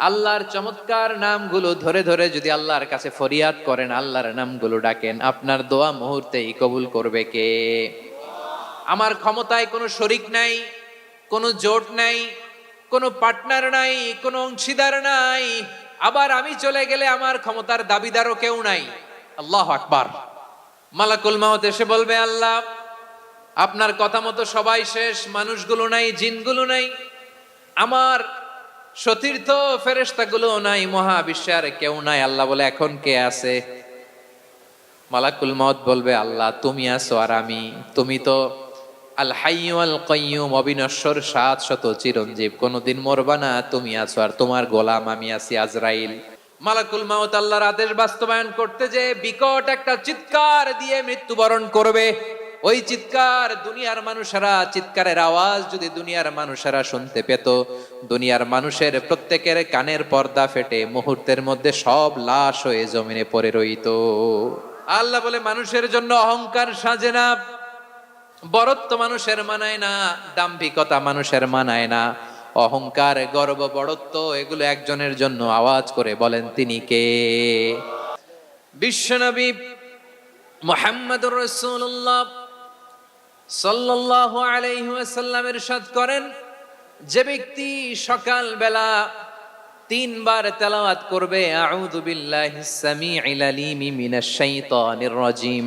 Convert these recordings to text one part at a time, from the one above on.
আল্লাহর চমৎকার নামগুলো ধরে ধরে যদি আল্লাহর কাছে ফরিয়াদ করেন, আল্লাহর নামগুলো ডাকেন, আপনার দোয়া মুহূর্তেই কবুল করবে কে? আমার ক্ষমতায় কোনো শরিক নাই, কোনো জোট নাই, কোনো পার্টনার নাই, কোনো অংশীদার নাই। আবার আমি চলে গেলে আমার ক্ষমতার দাবিদারও কেউ নাই। আল্লাহু আকবার। মালাকুল মাউত এসে বলবে, আল্লাহ আপনার কথা মতো সবাই শেষ, মানুষগুলো নাই, জিনগুলো নাই, আমার সতীর্থ ফেরেশতাগুলো নাই, মহাবিশ্বে আর কেউ নাই। আল্লাহ বলে, এখন কে আছে? মালাকুল মাউত বলবে, আল্লাহ তুমি আছো আর আমি। তুমি তো আল হাইয়্যু আল কাইয়্যুম, অবিনশ্বর, শাশ্বত, চিরঞ্জীব, কোনদিন মরবা না, তুমি আছো আর তোমার গোলাম আমি আছি আজরাইল। মালাকুল মাউত আল্লাহর আদেশ বাস্তবায়ন করতে যে বিকট একটা চিৎকার দিয়ে মৃত্যুবরণ করবে। ওই চিৎকার দুনিয়ার মানুষেরা, চিৎকারের আওয়াজ যদি দুনিয়ার মানুষেরা শুনতে পেত, দুনিয়ার মানুষের প্রত্যেকের কানের পর্দা ফেটে মুহূর্তের মধ্যে সব লাশ হয়ে জমিনে পড়ে রইত। আল্লাহ বলে, মানুষের জন্য অহংকার সাজে না, বরত্ব মানুষের মানায় না, দাম্ভিকতা মানুষের মানায় না, অহংকার, গর্ব, বড়ত্ব এগুলো একজনের জন্য। আওয়াজ করে বলেন, তিনি কে? বিশ্বনবী মুহাম্মদুর রাসূলুল্লাহ সাল্লাল্লাহু আলাইহি ওয়াসাল্লাম ইরশাদ করেন, যে ব্যক্তি সকাল বেলা 3 বার তেলাওয়াত করবে আউযু বিল্লাহিস সামিউল আলিম মিনাশ শাইতানির রাজিম,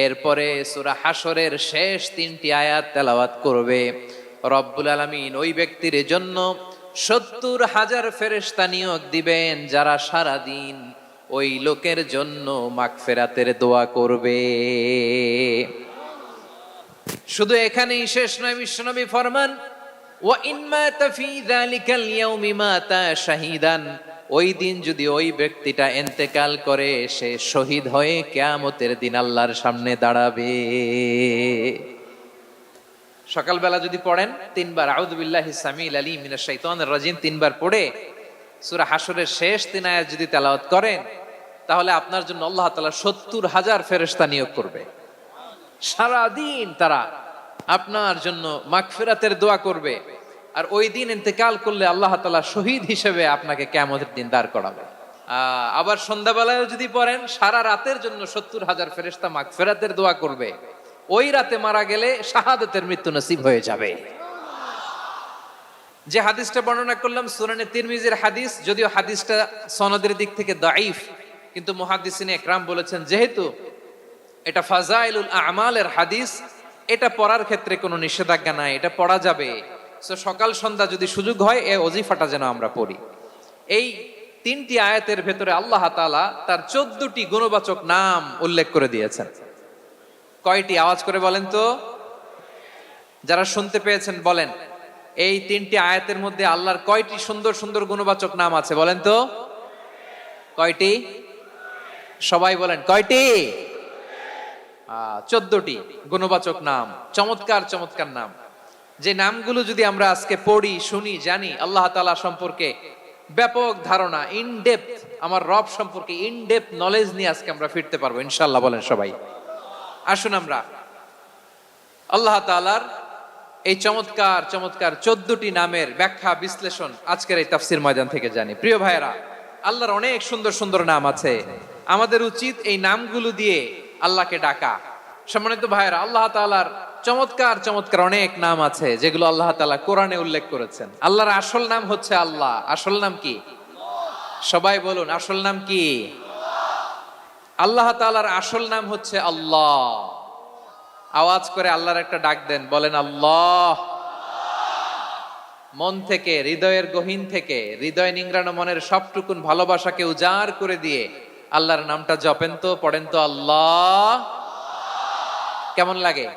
এরপরে সূরা হাশরের শেষ 3টি আয়াত তেলাওয়াত করবে, রব্বুল আলামিন ওই ব্যক্তির জন্য 70,000 ফেরেশতা নিয়োগ দিবেন, যারা সারা দিন ওই লোকের জন্য মাগফিরাতের দোয়া করবে। শুধু এখানেই শেষ নয়, বিশ্বনবী ফরমান, ওয়া ইন মাতা ফি যালিকাল ইয়াউমি মাতা শাহীদান, ওই দিন যদি ওই ব্যক্তিটা ইন্তেকাল করে, সে শহীদ হয়ে কিয়ামতের দিন আল্লাহর সামনে দাঁড়াবে। সকালবেলা যদি পড়েন 3 বার আউযু বিল্লাহিস সামিউল আলিম মিনাশ শাইতানির রাজিম 3 বার পড়ে সূরা হাশরের শেষ 3 আয়াত যদি তেলাওয়াত করেন, তাহলে আপনার জন্য আল্লাহ তাআলা 70,000 ফেরেশতা নিয়োগ করবে। সারা দিন তারা আপনার জন্য মাগফিরাতের দোয়া করবে। আর ওই দিন ইন্তেকাল করলে আল্লাহ তাআলা শহীদ হিসেবে আপনাকে কিয়ামতের দিন দাঁড় করাবে। আবার সন্ধ্যাবেলায় যদি পড়েন, সারা রাতের জন্য 70,000 ফেরেশতা মাগফিরাতের দোয়া করবে। ওই রাতে মারা গেলে শাহাদাতের মৃত্যু নসিব হয়ে যাবে। যে হাদিসটা বর্ণনা করলাম সুনানে তিরমিজির হাদিস, যদিও হাদিসটা সনদের দিক থেকে দাঈফ, কিন্তু মুহাদ্দিসিনে ইকরাম বলেছেন যেহেতু এটা ফাজাইলুল আমালের হাদিস, এটা পড়ার ক্ষেত্রে কোনো নিষেধাজ্ঞা নাই, এটা পড়া যাবে। সো সকাল সন্ধ্যা যদি সুযোগ হয় এই ওজিফাটা যেন আমরা পড়ি। এই 3টি আয়াতের ভেতরে আল্লাহ তাআলা তার 14টি গুণবাচক নাম উল্লেখ করে দিয়েছেন। কয়টি? আওয়াজ করে বলেন তো, যারা শুনতে পেয়েছেন বলেন, এই 3টি আয়াতের মধ্যে আল্লাহর কয়টি সুন্দর সুন্দর গুণবাচক নাম আছে বলেন তো? কয়টি? সবাই বলেন, কয়টি? 14টি গুণবাচক নাম, চমৎকার চমৎকার নাম। যে নামগুলো যদি আমরা আজকে পড়ি, শুনি, জানি, আল্লাহ তাআলা সম্পর্কে ব্যাপক ধারণা, ইন ডেপথ, আমার রব সম্পর্কে ইন ডেপথ নলেজ নিয়ে আজকে আমরা ফিরতে পারবো ইনশাআল্লাহ। বলেন সবাই। আসুন আমরা আল্লাহ তাআলার এই চমৎকার চমৎকার 14টি নামের ব্যাখ্যা বিশ্লেষণ আজকের এই তাফসীর ময়দান থেকে জানি। প্রিয় ভাইয়েরা, আল্লাহর অনেক সুন্দর সুন্দর নাম আছে, আমাদের উচিত এই নামগুলো দিয়ে আল্লাহকে ডাকা। সম্মানিত ভাইয়েরা, আল্লাহ তাআলার চমৎকার চমৎকার অনেক নাম আছে যেগুলো আল্লাহ তাআলা কোরআনে উল্লেখ করেছেন। আল্লাহর আসল নাম হচ্ছে আল্লাহ। আসল নাম কি? সবাই বলুন, আসল নাম কি? আল্লাহ তাআলার আসল নাম হচ্ছে আল্লাহ। আওয়াজ করে আল্লাহর একটা ডাক দেন, বলেন আল্লাহ। মন থেকে, হৃদয়ের গহীন থেকে, হৃদয় নিংড়ানো মনের সবটুকুন ভালোবাসাকে উজাড় করে দিয়ে আল্লাহর নামটা জপেন তো, পড়েন তো, আল্লাহ। কেমন লাগে?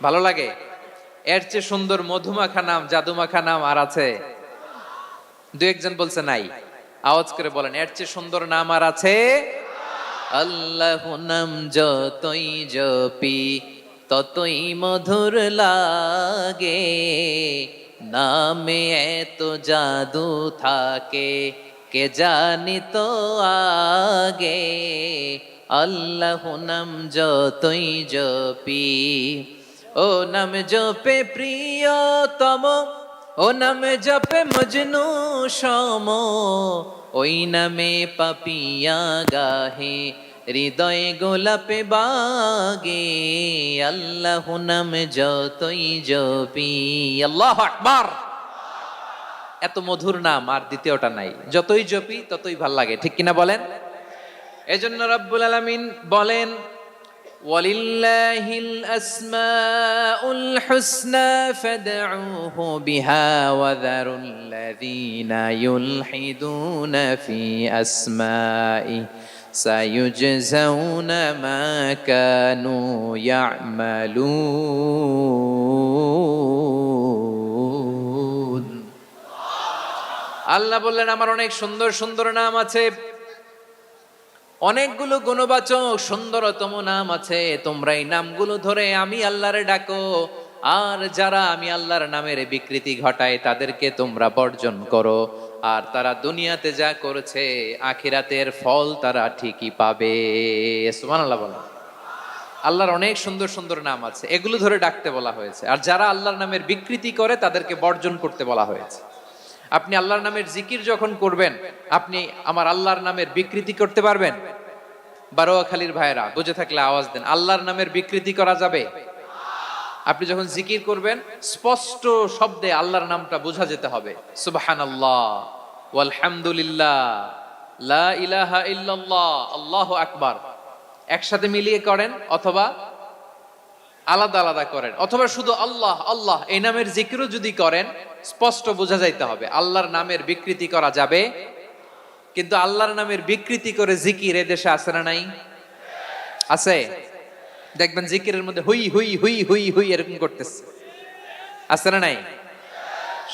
ভালো লাগে? এর চেয়ে সুন্দর মধুমাখা নাম, জাদুমাখা নাম আর আছে? 2-1 বলছে নাই। আওয়াজ করে বলেন, এর চেয়ে সুন্দর নাম আর আছে? আল্লাহ নাম যতই জপি ততই মধুর লাগে, নামে এত জাদু থাকে কে জানি তো আগে। আল্লাহ নাম যতই জপি, ও নাম জপে প্রিয়তম ও নামে জপে মজনু সম, ওই নামে পাপিয়া গাহে, হৃদয়ে গোলাপে বাগে, আল্লাহ নামে যতই জপি। আল্লাহু আকবার। এত মধুর নাম আর দ্বিতীয়টা নাই, যতই জপি ততই ভাল লাগে, ঠিক কিনা বলেন? এজন্য রব্বুল আলামিন বলেন, ওয়ালিল্লাহিল আসমাউল হুসনা ফাদউহু বিহা ওয়া যারুল্লাযীনা ইউলহিদুনা ফি আসমাই সায়ুজজাউনা মা কানু ইয়ামালুন। আল্লাহ বললেন, আমার অনেক সুন্দর সুন্দর নাম আছে, অনেকগুলো গুণবাচক সুন্দরতম নাম আছে, তোমরা এই নামগুলো ধরে আমি আল্লাহরে ডাকো, আর যারা আমি আল্লাহর নামের বিকৃতি ঘটায় তাদেরকে তোমরা বর্জন করো, আর তারা দুনিয়াতে যা করেছে আখিরাতের ফল তারা ঠিকই পাবে। সুবহানাল্লাহ বলেন। আল্লাহর অনেক সুন্দর সুন্দর নাম আছে, এগুলো ধরে ডাকতে বলা হয়েছে, আর যারা আল্লাহর নামের বিকৃতি করে তাদেরকে বর্জন করতে বলা হয়েছে। আপনি আল্লাহর নামের জিকির যখন করবেন, আপনি আমার আল্লাহর নামের বিকৃতি করতে পারবেন? বারোয়াখালীর ভাইরা বুঝে থাকলে আওয়াজ দেন, আল্লাহর নামের বিকৃতি করা যাবে? আপনি যখন জিকির করবেন স্পষ্ট শব্দে আল্লাহর নামটা বোঝা যেতে হবে। সুবহানাল্লাহ, ওয়ালহামদুলিল্লাহ, লা ইলাহা ইল্লাল্লাহ, আল্লাহু আকবার। একসাথে মিলিয়ে করেন অথবা আলাদা আলাদা করেন, অথবা শুধু আল্লাহ আল্লাহ এই নামের জিকিরও যদি করেন স্পষ্ট বোঝা যাইতে হবে। আল্লাহর নামের বিকৃতি করা যাবে, কিন্তু আল্লাহর নামের বিকৃতি করে জিকির এদেশে আছে না নাই? আছে। দেখবেন জিকিরের মধ্যে হুই হুই হুই হুই হুই এরকম করতেছে, আছে না নাই?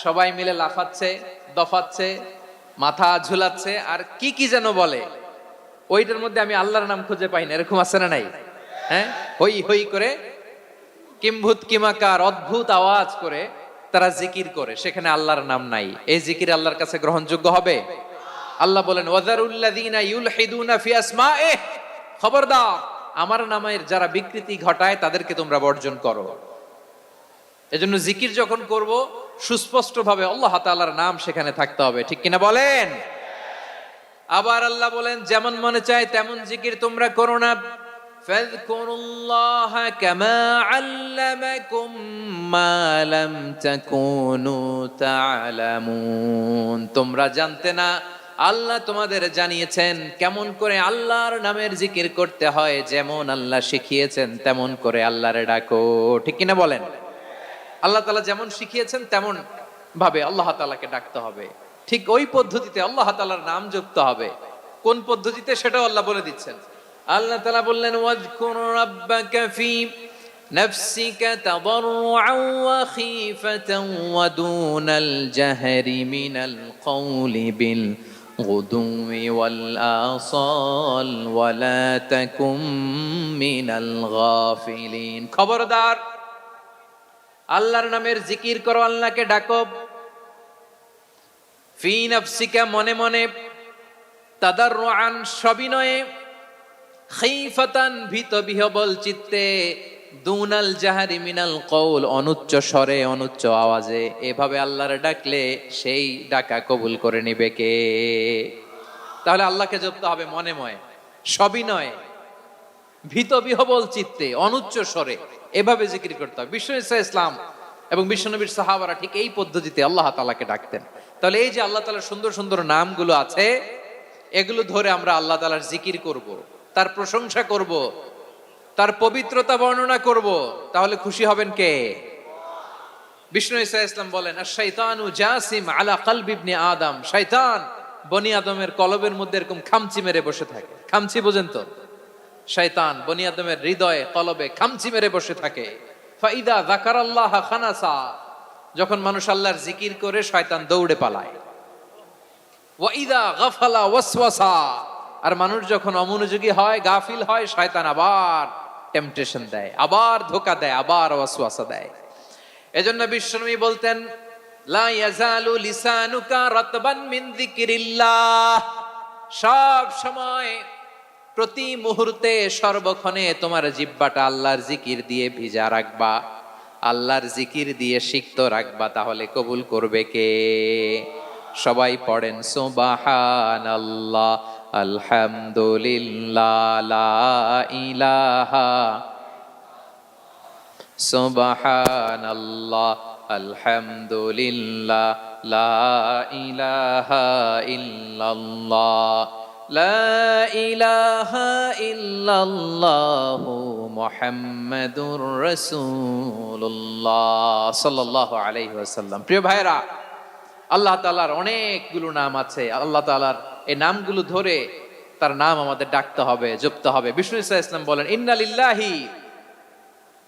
সবাই মিলে লাফাচ্ছে, দফাচ্ছে, মাথা ঝুলাচ্ছে, আর কি কি যেন বলে, ওইটার মধ্যে আমি আল্লাহর নাম খুঁজে পাই না, এরকম আছে না নাই? হ্যাঁ, হই হই করে কিম্ভূত কিমাকার অদ্ভুত আওয়াজ করে তারা জিকির করে, সেখানে আল্লাহর নাম নাই। এই জিকির আল্লাহর কাছে গ্রহণযোগ্য হবে? আল্লাহ বলেন, ওয়াযারুল্লাযীনা ইউলহিদুনা ফি আসমাইহি, খবরদার আমার নামের যারা বিকৃতি ঘটায় তাদেরকে তোমরা বর্জন করো। এজন্য জিকির যখন করব সুস্পষ্ট ভাবে আল্লাহ তাআলার নাম সেখানে থাকতে হবে, ঠিক কিনা বলেন? আবার আল্লাহ বলেন, যেমন মনে চায় তেমন জিকির তোমরা করো না। ফাযকুরুল্লাহা কামা আল্লামাকুম মা লাম তাকুনু তা'লামুন। তোমরা জানতে না, আল্লাহ তোমাদের জানিয়েছেন কেমন করে আল্লাহর নামের জিকির করতে হয়, যেমন আল্লাহ শিখিয়েছেন তেমন করে আল্লাহরে ডাকো, ঠিক কিনা বলেন? আল্লাহ তাআলা যেমন শিখিয়েছেন তেমন ভাবে আল্লাহ তাআলাকে ডাকতে হবে, ঠিক ওই পদ্ধতিতে আল্লাহ তাআলার নাম জপতে হবে। কোন পদ্ধতিতে সেটাও আল্লাহ বলে দিচ্ছেন। আল্লাহ তাআলা বললেন, ওয়াযকুর রাব্বাকা ফি নাফসিকা তাদাররুআন ওয়া খীফাতান ওয়া দুনাল জাহরি মিনাল কওলি বিল গুদুই ওয়াল আসাল ওয়া লা তাকুম মিনাল গাফিলিন। খবরদার, আল্লাহর নামের জিকির করো, আল্লাহকে ডাকো। ফি নাফসিকা মনে মনে, তাদাররুআন সবিনয়ে, খীফাতান ভীত বিহবল চিত্তে, দুনাল জাহারি মিনাল কওল অনুচ্চ স্বরে অনুচ্চ আওয়াজে। এভাবে আল্লাহরে ডাকলে সেই ডাকা কবুল করে নিবে কে? তাহলে আল্লাহকে জপতে হবে মনে মনে, সবিনয়ে, ভীত বিহবল চিত্তে, অনুচ্চ স্বরে, এভাবে জিকির করতে হবে। বিশ্ব ইসলাম এবং বিশ্বনবীর সাহাবারা ঠিক এই পদ্ধতিতে আল্লাহ তাআলাকে ডাকতেন। তাহলে এই যে আল্লাহ তাআলার সুন্দর সুন্দর নামগুলো আছে, এগুলো ধরে আমরা আল্লাহ তাআলার জিকির করব, তার প্রশংসা করব, তার পবিত্রতা বর্ণনা করব, তাহলে খুশি হবেন কে? বিষ্ণু ঈসা ইসলাম বলেন, আশ-শাইতানু জাসিম আলা কলবি ইবনে আদম। শয়তান বনি আদমের কলবের মধ্যে এরকম খামচি মেরে বসে থাকে। খামচি বোঝেন তো? শয়তান বনি আদমের হৃদয়ে কলবে খামচি মেরে বসে থাকে। ফাইদা যাকারাল্লাহ খানাসা, যখন মানুষ আল্লাহর জিকির করে শয়তান দৌড়ে পালায়। ওয়া ইদা গাফালা ওয়াসওয়াসা, আর মানুষ যখন অমনোযোগী হয়, গাফিল হয়, শয়তান আবার টেম্পটেশন দেয়, আবার ধোঁকা দেয়, আবার ওয়াসওয়াসা দেয়। এজন্য বিশ্বনবী বলতেন, লা ইয়াজালু লিসানুকা রাতবান মিন যিকিরিল্লাহ, সব সময় প্রতি মুহূর্তে সর্বক্ষণে তোমার জিহ্বাটা আল্লাহর জিকির দিয়ে ভিজা রাখবা। আল্লাহর জিকির দিয়ে সিক্ত রাখবা, তাহলে কবুল করবে কে? সবাই পড়েন সুবহানাল্লাহ, আলহামদুলিল্লাহ, লা ইলাহা, সুবহানাল্লাহ, আলহামদুলিল্লাহ, লা ইলাহা ইল্লাল্লাহ, লা ইলাহা ইল্লাল্লাহু মুহাম্মাদুর রাসূলুল্লাহ সাল্লাল্লাহু আলাইহি ওয়াসাল্লাম। প্রিয় ভাইরা, আল্লাহ তাআলার অনেকগুলো নাম আছে। আল্লাহ তাআলার এই নামগুলো ধরে তার নাম আমাদের ডাকতে হবে, জপতে হবে। বিষ্ণু ইসলাম বলেন, ইন্না লিল্লাহি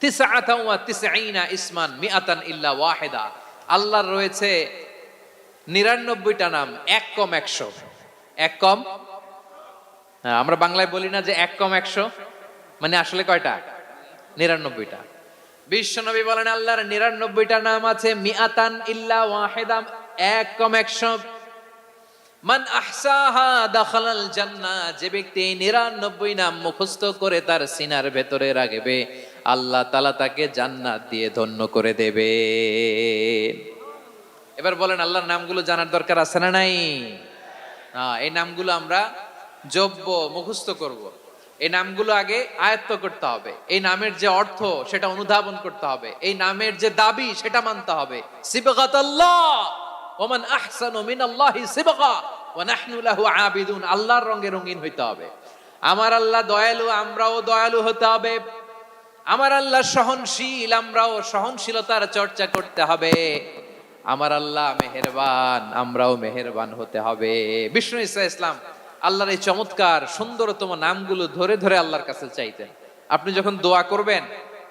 তিসআতান ওয়া তিসঈনা ইসমান মিআতান ইল্লা ওয়াহিদা। আল্লাহর রয়েছে 99টা নাম, এক কম 100। এক কম, আমরা বাংলায় বলি না যে এক কম 100, মানে আসলে কয়টা? 99টা। বিশ্বনবী বলেন আল্লাহর 99টা নাম আছে, মিআতান ইল্লা ওয়াহিদা, এক কম 100। মান আহসাহা দাখালাল জান্নাহ, যে ব্যক্তি 99 নাম মুখস্থ করে তার সিনার ভেতরে রাখবে, আল্লাহ তাআলা তাকে জান্নাত দিয়ে ধন্য করে দেবে। এবার বলেন, আল্লাহর নামগুলো জানার দরকার আছে না নাই? এই নামগুলো আমরা জপব, মুখস্থ করব। এই নামগুলো আগে আয়ত্ত করতে হবে। এই নামের যে অর্থ সেটা অনুধাবন করতে হবে। এই নামের যে দাবি সেটা মানতে হবে। সিবগাতাল্লাহ ওয়া মান আহসানু মিনাল্লাহি সিবগা ওয়া নাহনু লাহু আবিদুন। আল্লাহর রঙে রঙিন হইতে হবে। আমার আল্লাহ দয়ালু, আমরাও দয়ালু হতে হবে। আমার আল্লাহ সহনশীল, আমরাও সহনশীলতার চর্চা করতে হবে। আমার আল্লাহ মেহেরবান, আমরাও মেহেরবান হতে হবে। বিষ্ণু ইসলাম আল্লাহর এই চমৎকার সুন্দরতম নামগুলো ধরে ধরে আল্লাহর কাছে চাইতেন। আপনি যখন দোয়া করবেন,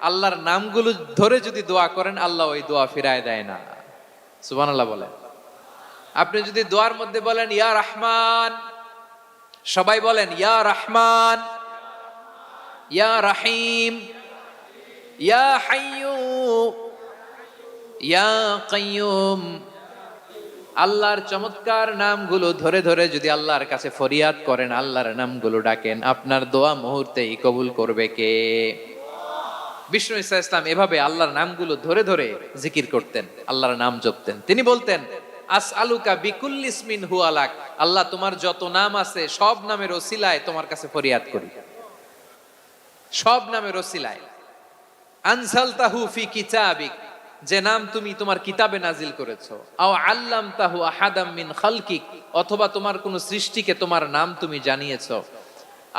আল্লাহর নামগুলো ধরে যদি দোয়া করেন, আল্লাহ ওই দোয়া ফিরায় দেয় না। সুবহানাল্লাহ বলেন। আপনি যদি দোয়ার মধ্যে বলেন ইয়া রহমান, সবাই বলেন ইয়া রহমান, ইয়া রহিম, ইয়া হাইয়্যু, ইয়া কাইয়্যুম। আল্লাহর চমৎকার নামগুলো ধরে ধরে যদি আল্লাহর কাছে ফরিয়াদ করেন, আল্লাহর নামগুলো ডাকেন, আপনার দোয়া মুহূর্তেই কবুল করবে কে? বিষ্ণু ইসলাম এভাবে আল্লাহর নামগুলো ধরে ধরে জিকির করতেন, আল্লাহর নাম জপতেন। তিনি বলতেন, আসআলুকা বিকুল্লি ইসমিন হুয়া লাক, আল্লাহ তোমার যত নাম আছে সব নামের ওসিলায় তোমার কাছে ফরিয়াদ করি, সব নামের ওসিলায়। আনজালতাহু ফি কিতাবিক, যে নাম তুমি তোমার কিতাবে নাজিল করেছো। আও আল্লামতাহু আহাদাম মিন খালকিক, অথবা তোমার কোন সৃষ্টিকে তোমার নাম তুমি জানিয়েছো।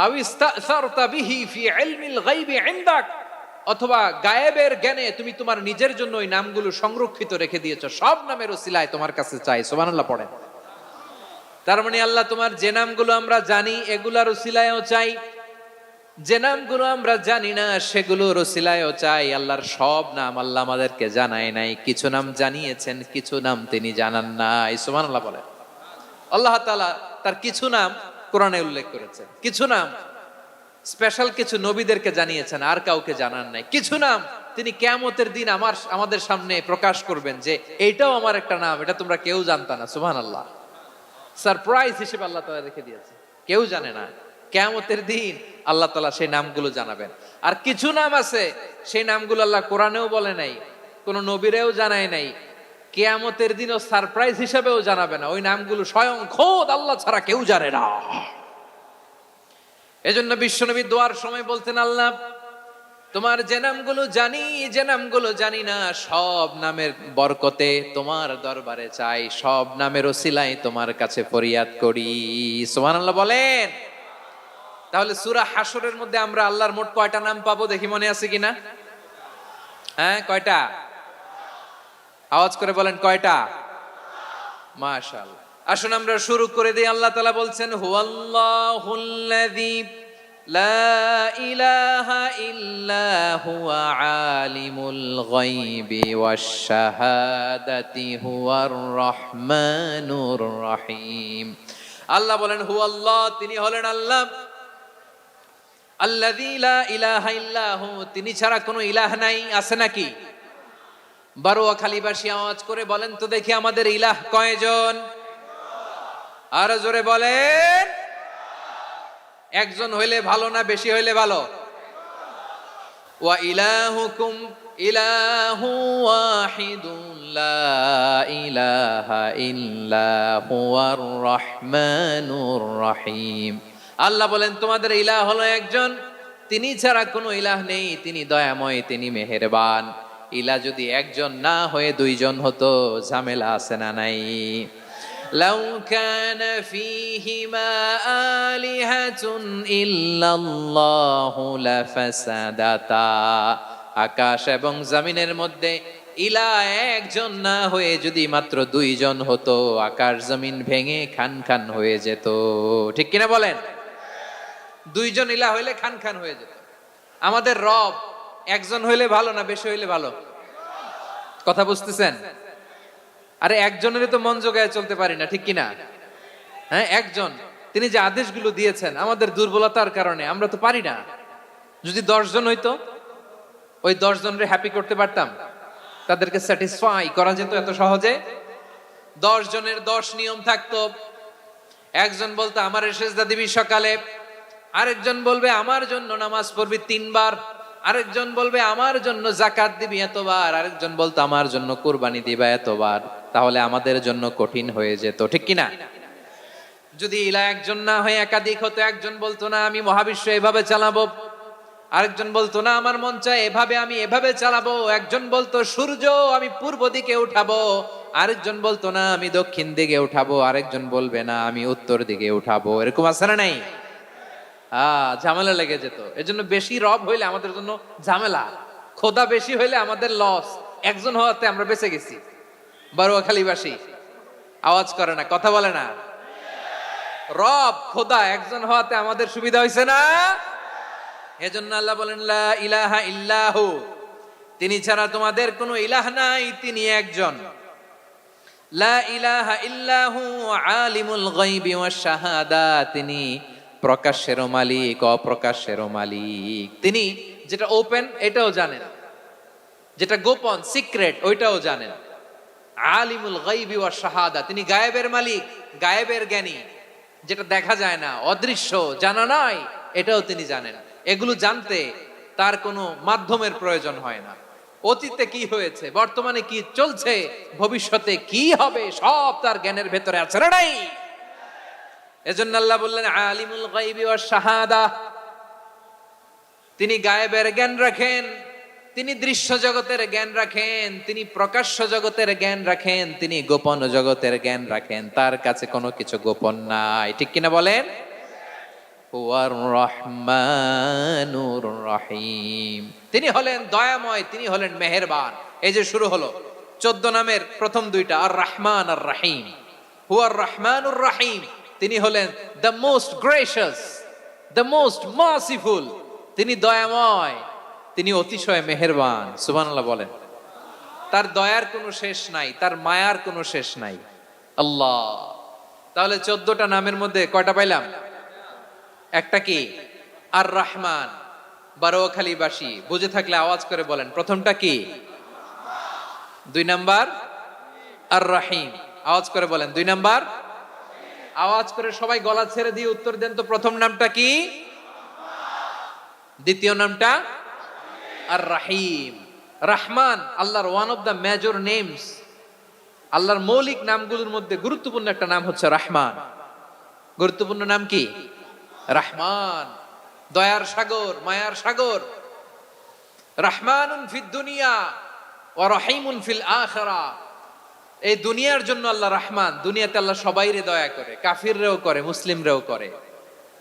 আও ইস্তাসারতা বিহি ফি ইলমিল গায়বি ইনদাক, অথবা গায়েবের জ্ঞানে তুমি তোমার নিজের জন্য ওই নামগুলো সংরক্ষিত রেখে দিয়েছো। সব নামের ওসিলায় তোমার কাছে চাই। সুবহানাল্লাহ পড়েন। তার মানে আল্লাহ তোমার যে নামগুলো আমরা জানি এগুলার ওসিলায়ও চাই, যে নামগুলো আমরা জানি না সেগুলোর ওসিলায়ও চাই। আল্লাহর সব নাম আল্লাহ আমাদেরকে জানায় নাই, কিছু নাম জানিয়েছেন, কিছু নাম তিনি জানান নাই। সুবহানাল্লাহ বলেন। আল্লাহ তাআলা তার কিছু নাম কোরআনে উল্লেখ করেছেন, কিছু নাম স্পেশাল কিছু নবীদেরকে জানিয়েছেন, আর কাউকে জানান নাই। কিছু নাম তিনি কিয়ামতের দিন আমাদের সামনে প্রকাশ করবেন যে এইটাও আমার একটা নাম, এটা তোমরা কেউ জানতা না। সুবহানাল্লাহ, সারপ্রাইজ হিসেবে আল্লাহ তাআলা রেখে দিয়েছে, কেউ জানে না। কিয়ামতের দিন আল্লাহ তাআলা সেই নামগুলো জানাবেন। আর কিছু নাম আছে সেই নামগুলো আল্লাহ কোরআনেও বলে নাই, কোন নবীরেও জানায় নাই, কিয়ামতের দিনও সারপ্রাইজ হিসেবেও জানাবে না। ওই নামগুলো স্বয়ং খোদ আল্লাহ ছাড়া কেউ জানে না। এজন্য বিশ্বনবী দোয়ার সময় বলতেন, আল্লাহ তোমার যে নামগুলো জানি, যে নামগুলো জানি না, সব নামের বরকতে তোমার দরবারে চাই, সব নামের ওসিলায় তোমার কাছে ফরিয়াদ করি। সুবহানাল্লাহ বলেন। তাহলে সূরা হাশরের মধ্যে আমরা আল্লাহর মোট কয়টা নাম পাবো দেখি, মনে আছে কিনা? হ্যাঁ, কয়টা? আওয়াজ করে বলেন, কয়টা? মাশাআল্লাহ। আসুন আমরা শুরু করে দিই। আল্লাহ তাআলা বলছেন, হুয়াল্লাহুল্লাযী লা ইলাহা ইল্লা হুয়া আলিমুল গায়বি ওয়াশ শাহাদাতি হুয়ার রহমানুর রহিম। আল্লাহ বলেন হুয়াল্লাহ, তিনি হলেন আল্লাহ। আল্লাযী লা ইলাহা ইল্লা হু, তিনি ছাড়া কোনো ইলাহ নাই। আছে নাকি? বারোয়াখালীবাসী আওয়াজ করে বলেন তো দেখি, আমাদের ইলাহ কয়জন? আর জোরে বলেন। একজন হইলে ভালো না বেশি হইলে ভালো? ওয়া ইলাহুকুম ইলাহু ওয়াহিদুন লা ইলাহা ইল্লা হুয়ার রহমানুর রহিম। আল্লাহ বলেন তোমাদের ইলাহ হলো একজন, তিনি ছাড়া কোনো ইলাহ নেই, তিনি দয়াময়, তিনি মেহেরবান। ইলাহ যদি একজন না হয়ে দুইজন হতো, ঝামেলা আছে না নাই? লাউ কানা ফীহিমা আলিহাতুন ইল্লাল্লাহু লাফাসাদাতা। আকাশ এবং জমিনের মধ্যে ইলাহ একজন না হয়ে যদি মাত্র দুইজন হতো, আকাশ জমিন ভেঙে খান খান হয়ে যেত। ঠিক কিনা বলেন? দুইজন ইলাহ হইলে খান খান হয়ে যেত। আমাদের রব একজন হইলে ভালো না বেশি হইলে ভালো? কথা বুঝতেছেন? আরে একজনেরই তো মন জোগায় চলতে পারি না, ঠিক কিনা? হ্যাঁ, একজন, তিনি যে আদেশগুলো দিয়েছেন আমাদের দুর্বলতার কারণে আমরা তো পারি না। যদি 10 জন হইতো, ওই 10 জনরে হ্যাপি করতে পারতাম, তাদেরকে স্যাটিসফাই করা যেত এত সহজে? 10 জনের 10 নিয়ম থাকতো। একজন বলতো আমার সেজদা দিবি সকালে, আরেকজন বলবে আমার জন্য নামাজ পড়বি 3 বার, আরেকজন বলবে আমার জন্য যাকাত দিবি এতবার, আরেকজন বলতো আমার জন্য কুরবানি দিবা এতবার। তাহলে আমাদের জন্য কঠিন হয়ে যেত, ঠিক কিনা? যদি ইলা একজন না হয়ে একাধিক হতো, একজন বলতো না আমি মহাবিশ্ব এভাবে চালাবো, আরেকজন বলতো না আমার মন চায় এভাবে, আমি এভাবে চালাবো, একজন বলতো সূর্য আমি পূর্ব দিকে উঠাবো, আরেকজন বলতো না আমি দক্ষিণ দিকে উঠাবো, আরেকজন বলবে না আমি উত্তর দিকে উঠাবো। এরকম আছে না নাই? ঝামেলা লেগে যেত। এজন্য বেশি রব হইলে আমাদের জন্য ঝামেলা, খোদা বেশি হইলে আমাদের লস। একজন হওয়াতে আমরা বেঁচে গেছি। বারোয়াখালীবাসী আওয়াজ করে না, কথা বলে না। রব খোদা একজন হওয়াতে আমাদের সুবিধা হয়েছে না? এজন্য আল্লাহ বলেন লা ইলাহা ইল্লাহু, তিনি ছাড়া তোমাদের কোনো ইলাহ নাই, তিনি একজন। লা ইলাহা ইল্লাহু আলিমুল গায়বি ওয়াশ শাহাদা, তিনি প্রকাশেরও মালিক অপ্রকাশেরও মালিক। তিনি যেটা ওপেন এটাও জানেন, যেটা গোপন সিক্রেট ওইটাও জানেন। আলিমুল গায়বি ওয়াশ শাহাদা, তিনি গায়েবের মালিক, গায়েবের জ্ঞানী, যেটা দেখা যায় না, অদৃশ্য, জানা নাই, এটাও তিনি জানেন। এগুলো জানতে তার কোনো মাধ্যমের প্রয়োজন হয় না। অতীতে কি হয়েছে, বর্তমানে কি চলছে, ভবিষ্যতে কি হবে, সব তার জ্ঞানের ভেতরে আছে না নাই? এজন্য আল্লাহ বললেন আলিমুল গায়বি ওয়াশ শাহাদা, তিনি গায়েবের জ্ঞান রাখেন, তিনি দৃশ্য জগতের জ্ঞান রাখেন, তিনি প্রকাশ্য জগতের জ্ঞান রাখেন, তিনি গোপন জগতের জ্ঞান রাখেন। তার কাছে কোনো কিছু গোপন নাই, ঠিক কিনা বলেন? হুয়ার রহমানুর রহিম, তিনি হলেন দয়াময়, তিনি হলেন মেহেরবান। এই যে শুরু হলো 14 নামের প্রথম দুইটা, আর রহমান আর রহিম। হুয়ার রহমানুর রহিম, তিনি হলেন the most gracious, the most merciful, তিনি দয়াময়, তিনি অতিশয় মেহেরবান। সুবহানাল্লাহ বলেন। তার দয়ার কোনো শেষ নাই, তার মায়ার কোনো শেষ নাই। আল্লাহ, তাহলে 14টা নামের মধ্যে কয়টা পাইলাম? একটা কি? আর রহমান। বারোয়াখালীবাসী বুঝে থাকলে আওয়াজ করে বলেন, প্রথমটা কি? 2 নাম্বার আর রহিম। আওয়াজ করে বলেন 2 নাম্বার। আওয়াজ করে সবাই গলা ছেড়ে দিয়ে উত্তর দেন তো, প্রথম নামটা কি? দ্বিতীয় নামটা? আর রহিম। রহমান আল্লাহর one of the major names. আল্লাহর মৌলিক নামগুলোর মধ্যে গুরুত্বপূর্ণ একটা নাম হচ্ছে রহমান। গুরুত্বপূর্ণ নাম কি? রহমান, দয়ার সাগর, মায়ার সাগর। রহমানুন ফিদ দুনিয়া ওয়া রহিমুন ফিল আখিরা। এই দুনিয়ার জন্য আল্লাহ রহমান, দুনিয়াতে আল্লাহ সবাইরে দয়া করে, কাফিররেও করে, মুসলিমরেও করে।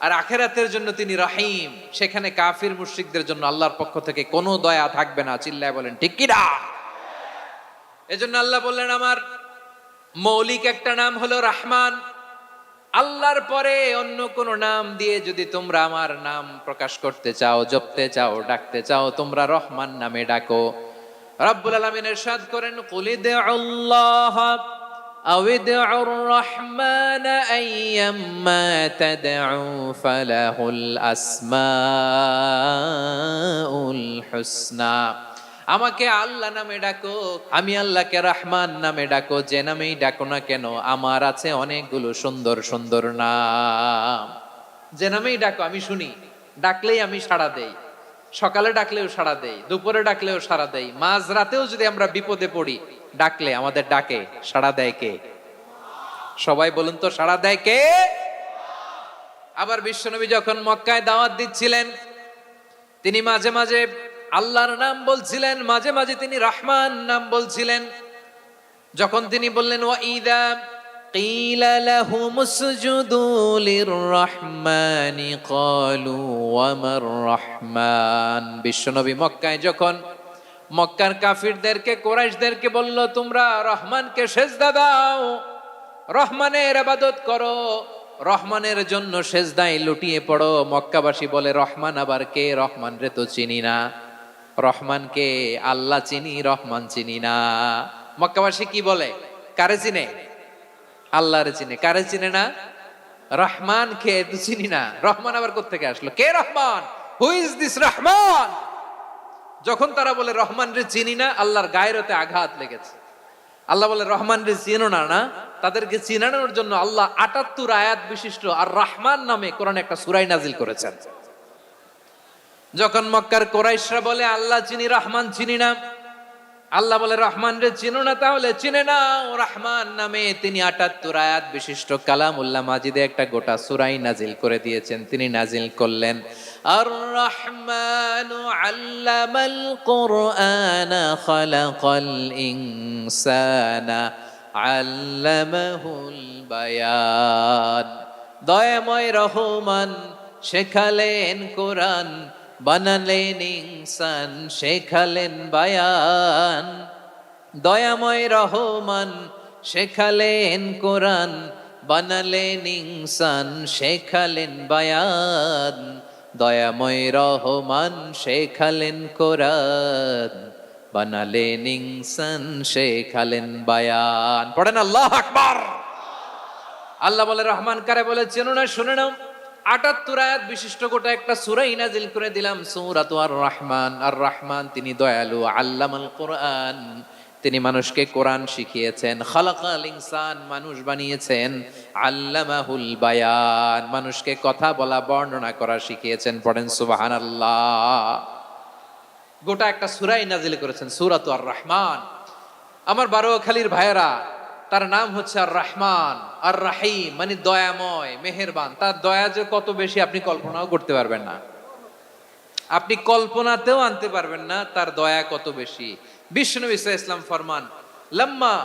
আর আখিরাতের জন্য তিনি রহিম, সেখানে কাফির মুশরিকদের জন্য আল্লাহর পক্ষ থেকে কোনো দয়া থাকবে না। চিল্লায় বলেন ঠিক কি না? এজন্য আল্লাহ বললেন আমার মৌলিক একটা নাম হলো রহমান। আল্লাহর পরে অন্য কোন নাম দিয়ে যদি তোমরা আমার নাম প্রকাশ করতে চাও, জপতে চাও, ডাকতে চাও, তোমরা রহমান নামে ডাকো। রব্বুল আলামিন ইরশাদ করেন কুলিদুল্লাহ আও ইদউর রহমান আইয়াম্মা তাদউ ফালাহুল আসমাউল হুসনা। আমাকে আল্লাহ নামে ডাকো, আমি আল্লাহকে রহমান নামে ডাকো, যে নামেই ডাকো না কেন আমার আছে অনেকগুলো সুন্দর সুন্দর নাম। যে নামেই ডাকো আমি শুনি, ডাকলেই আমি সাড়া দেই। সকালে ডাকলেও সাড়া দেই, দুপুরে ডাকলেও সাড়া দেই, মাঝ রাতেও যদি আমরা বিপদে পড়ি ডাকলে আমাদের ডাকে সাড়া দেয় কে? সবাই বলুন তো, সাড়া দেয় কে? আবার বিশ্বনবী যখন মক্কায় দাওয়াত দিচ্ছিলেন, তিনি মাঝে মাঝে আল্লাহর নাম বলছিলেন, মাঝে মাঝে তিনি রহমান নাম বলছিলেন। যখন তিনি বললেন ওয়াইদা কিলা লাহুমুসজুদু লিররহমানি ক্বালু ওয়ামার রহমান। বিশ্বনবী মক্কায় যখন মক্কার কাফিরদেরকে, কুরাইশদেরকে বলল তোমরা রহমানকে সেজদা দাও, রহমানের ইবাদত করো, রহমানের জন্য সেজদায় লুটিয়ে পড়ো, মক্কাবাসী বলে রহমান আবার কে? রহমান রে তো চিনি না। রহমান কে? আল্লাহ চিনি, রহমান চিনি না। মক্কাবাসী কি বলে? কারে চিনে? আল্লাহরে চিনে। কারে চিনে না? রহমান কে তো চিনি না। রহমান আবার কোত্থেকে আসলো? কে Rahman? Who is this Rahman? যখন তারা বলে রহমান রে চিনি না, আল্লাহর গায়রতে আঘাত লেগেছে। আল্লাহ বলে রহমান রে চিনো না, না? তাদেরকে চিনানোর জন্য আল্লাহ ৭৮ আয়াত বিশিষ্ট আর রহমান নামে কোরআনে একটা সূরা নাজিল করেছেন। যখন মক্কার কুরাইশরা বলে আল্লাহ চিনি, রহমান চিনি না, আল্লাহ বলে রহমান রে চিনো না, তাহলে চিনে নাও রহমান নামে। তিনি ৭৮ আয়াত বিশিষ্ট কালামুল্লাহ মাজিদে একটা গোটা সূরাই নাজিল করে দিয়েছেন। তিনি নাজিল করলেন আর রহমানু আল্লামাল কুরআনা খালাকাল ইনসানা আল্লামাহুল বায়ান। দয়াময় রহমান শেখালেন কোরআন, বানালেন ইনসান, শেখালেন বায়ান। দয়াময় রহমান শেখালেন কোরআন, বানালেন ইনসান, শেখালেন বায়ান। দয়াময় রহমান শেখালেন কোরআন, বানালেন ইনসান, শেখালেন বায়ান। পড়েন আল্লাহু আকবার। আল্লাহ বলে রহমান কারে বলে চেনো না? শুনে নাও, ৭৮ আয়াত বিশিষ্ট গোটা একটা সূরাই নাজিল করে দিলাম, সূরাতু আর রহমান। আর রহমান তিনি দয়ালু, আল্লামাল কোরআন, তিনি মানুষকে কোরআন শিখিয়েছেন। খালাকাল ইনসান, মানুষ বানিয়েছেন। আল্লামাহুল বায়ান, মানুষকে কথা বলা, বর্ণনা করা শিখিয়েছেন। পড়েন সুবহানাল্লাহ। গোটা একটা সূরাই নাজিল করেছেন, সূরাতু আর রহমান। আমার বারোয়াখালীর ভাইয়েরা, তার নাম হচ্ছে আর রহমান আর রাহিম, মানে দয়াময়, মেহেরবান। তার দয়া যে কত বেশি আপনি কল্পনাও করতে পারবেন না, আপনি কল্পনাতেও আনতে পারবেন না তার দয়া কত বেশি। বিশ্বনবী সাল্লাল্লাহু আলাইহি ওয়াসাল্লাম ফরমান, লাম্মা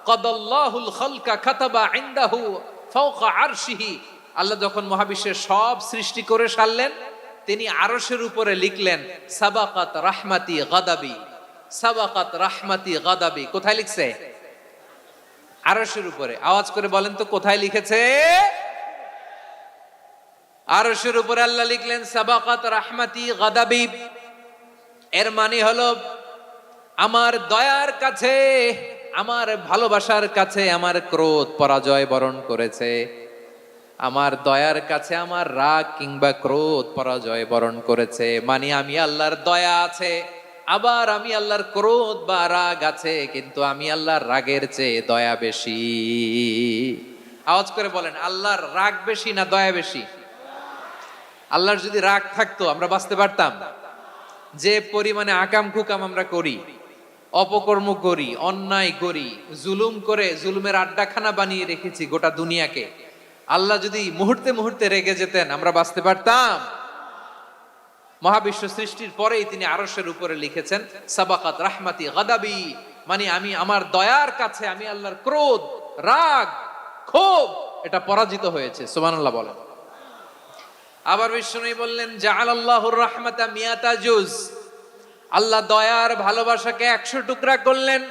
কাদাল্লাহুল খালকা কাতাবা ইনদাহু ফাওকা আরশিহি। আল্লাহ যখন মহাবিশ্বের সব সৃষ্টি করে সারলেন, তিনি আরশের উপরে লিখলেন সাবাকাত রাহমাতি গাদাবি। সাবাকাত রাহমাতি গাদাবি কোথায় লিখছে? আরশের উপরে। আওয়াজ করে বলেন তো কোথায় লিখেছে? আরশের উপরে আল্লাহ লিখলেন সাবাকাত রাহমাতি গাদাবি। এর মানে হলো আমার দয়ার কাছে, আমার ভালোবাসার কাছে আমার ক্রোধ পরাজয় বরণ করেছে। আমার দয়ার কাছে আমার রাগ কিংবা ক্রোধ পরাজয় বরণ করেছে। মানে আমি আল্লাহর দয়া আছে, আবার আমি আল্লাহর ক্রোধ বা রাগ আছে, কিন্তু আমি আল্লাহর রাগের চেয়ে দয়া বেশি। আওয়াজ করে বলেন, আল্লাহর রাগ বেশি না দয়া বেশি? আল্লাহর যদি রাগ থাকতো আমরা বাঁচতে পারতাম? যে পরিমাণে আকাম কুকাম আমরা করি, অপকর্ম করি, অন্যায় করি, জুলুম করে জুলুমের আড্ডাখানা বানিয়ে রেখেছি গোটা দুনিয়াকে, আল্লাহ যদি মুহূর্তে মুহূর্তে রেগে যেতেন আমরা বাঁচতে পারতাম? মহাবিশ্ব সৃষ্টির পরেই তিনি আরশের উপরে লিখেছেন সাবাকাত রাহমাতি গাদাবি, মানে আমি আমার দয়ার কাছে আমি আল্লাহর ক্রোধ, রাগ, ক্ষোভ এটা পরাজিত হয়েছে। সুবহানাল্লাহ বলেন। আবার বিষ্ণু বললেন জাআলাল্লাহুর রাহমাতা মিয়াতা জুজ। আল্লাহ দয়ার ভালোবাসাকে ১০০ টুকরা করলেন,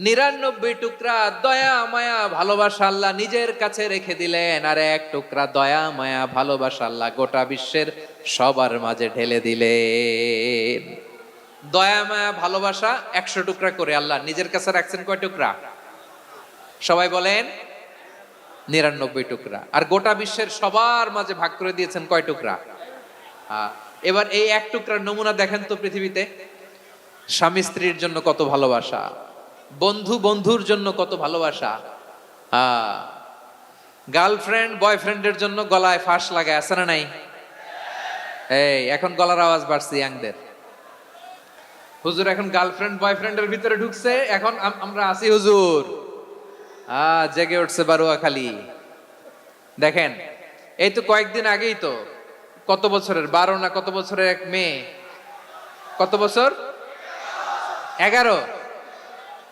৯৯ টুকরা দয়া মায়া ভালোবাসা আল্লাহ নিজের কাছে রেখে দিলেন, আর ১ টুকরা দয়া মায়া ভালোবাসা আল্লাহ গোটা বিশ্বের সবার মাঝে ঢেলে দিলেন। দয়া মায়া ভালোবাসা ১০০ টুকরা করে আল্লাহ নিজের কাছে রাখছেন কয় টুকরা? সবাই বলেন ৯৯ টুকরা। আর গোটা বিশ্বের সবার মাঝে ভাগ করে দিয়েছেন কয় টুকরা? এবার এই ১ টুকরার নমুনা দেখেন তো পৃথিবীতে। স্বামী স্ত্রীর জন্য কত ভালোবাসা, বন্ধু বন্ধুর জন্য কত ভালোবাসা, গার্লফ্রেন্ড বয়ফ্রেন্ডের জন্য গলায় ফাঁস লাগায়, আছে না নাই? এই এখন গলার আওয়াজ বাড়ছে ইয়াংদের। হুজুর এখন গার্লফ্রেন্ড বয়ফ্রেন্ডের ভিতরে ঢুকছে, এখন আমরা আছি হুজুর। জেগে উঠছে বারুয়া খালি। দেখেন এই তো কয়েকদিন আগেই তো, কত বছরের 12 না কত বছরের এক মেয়ে, কত বছর, 11।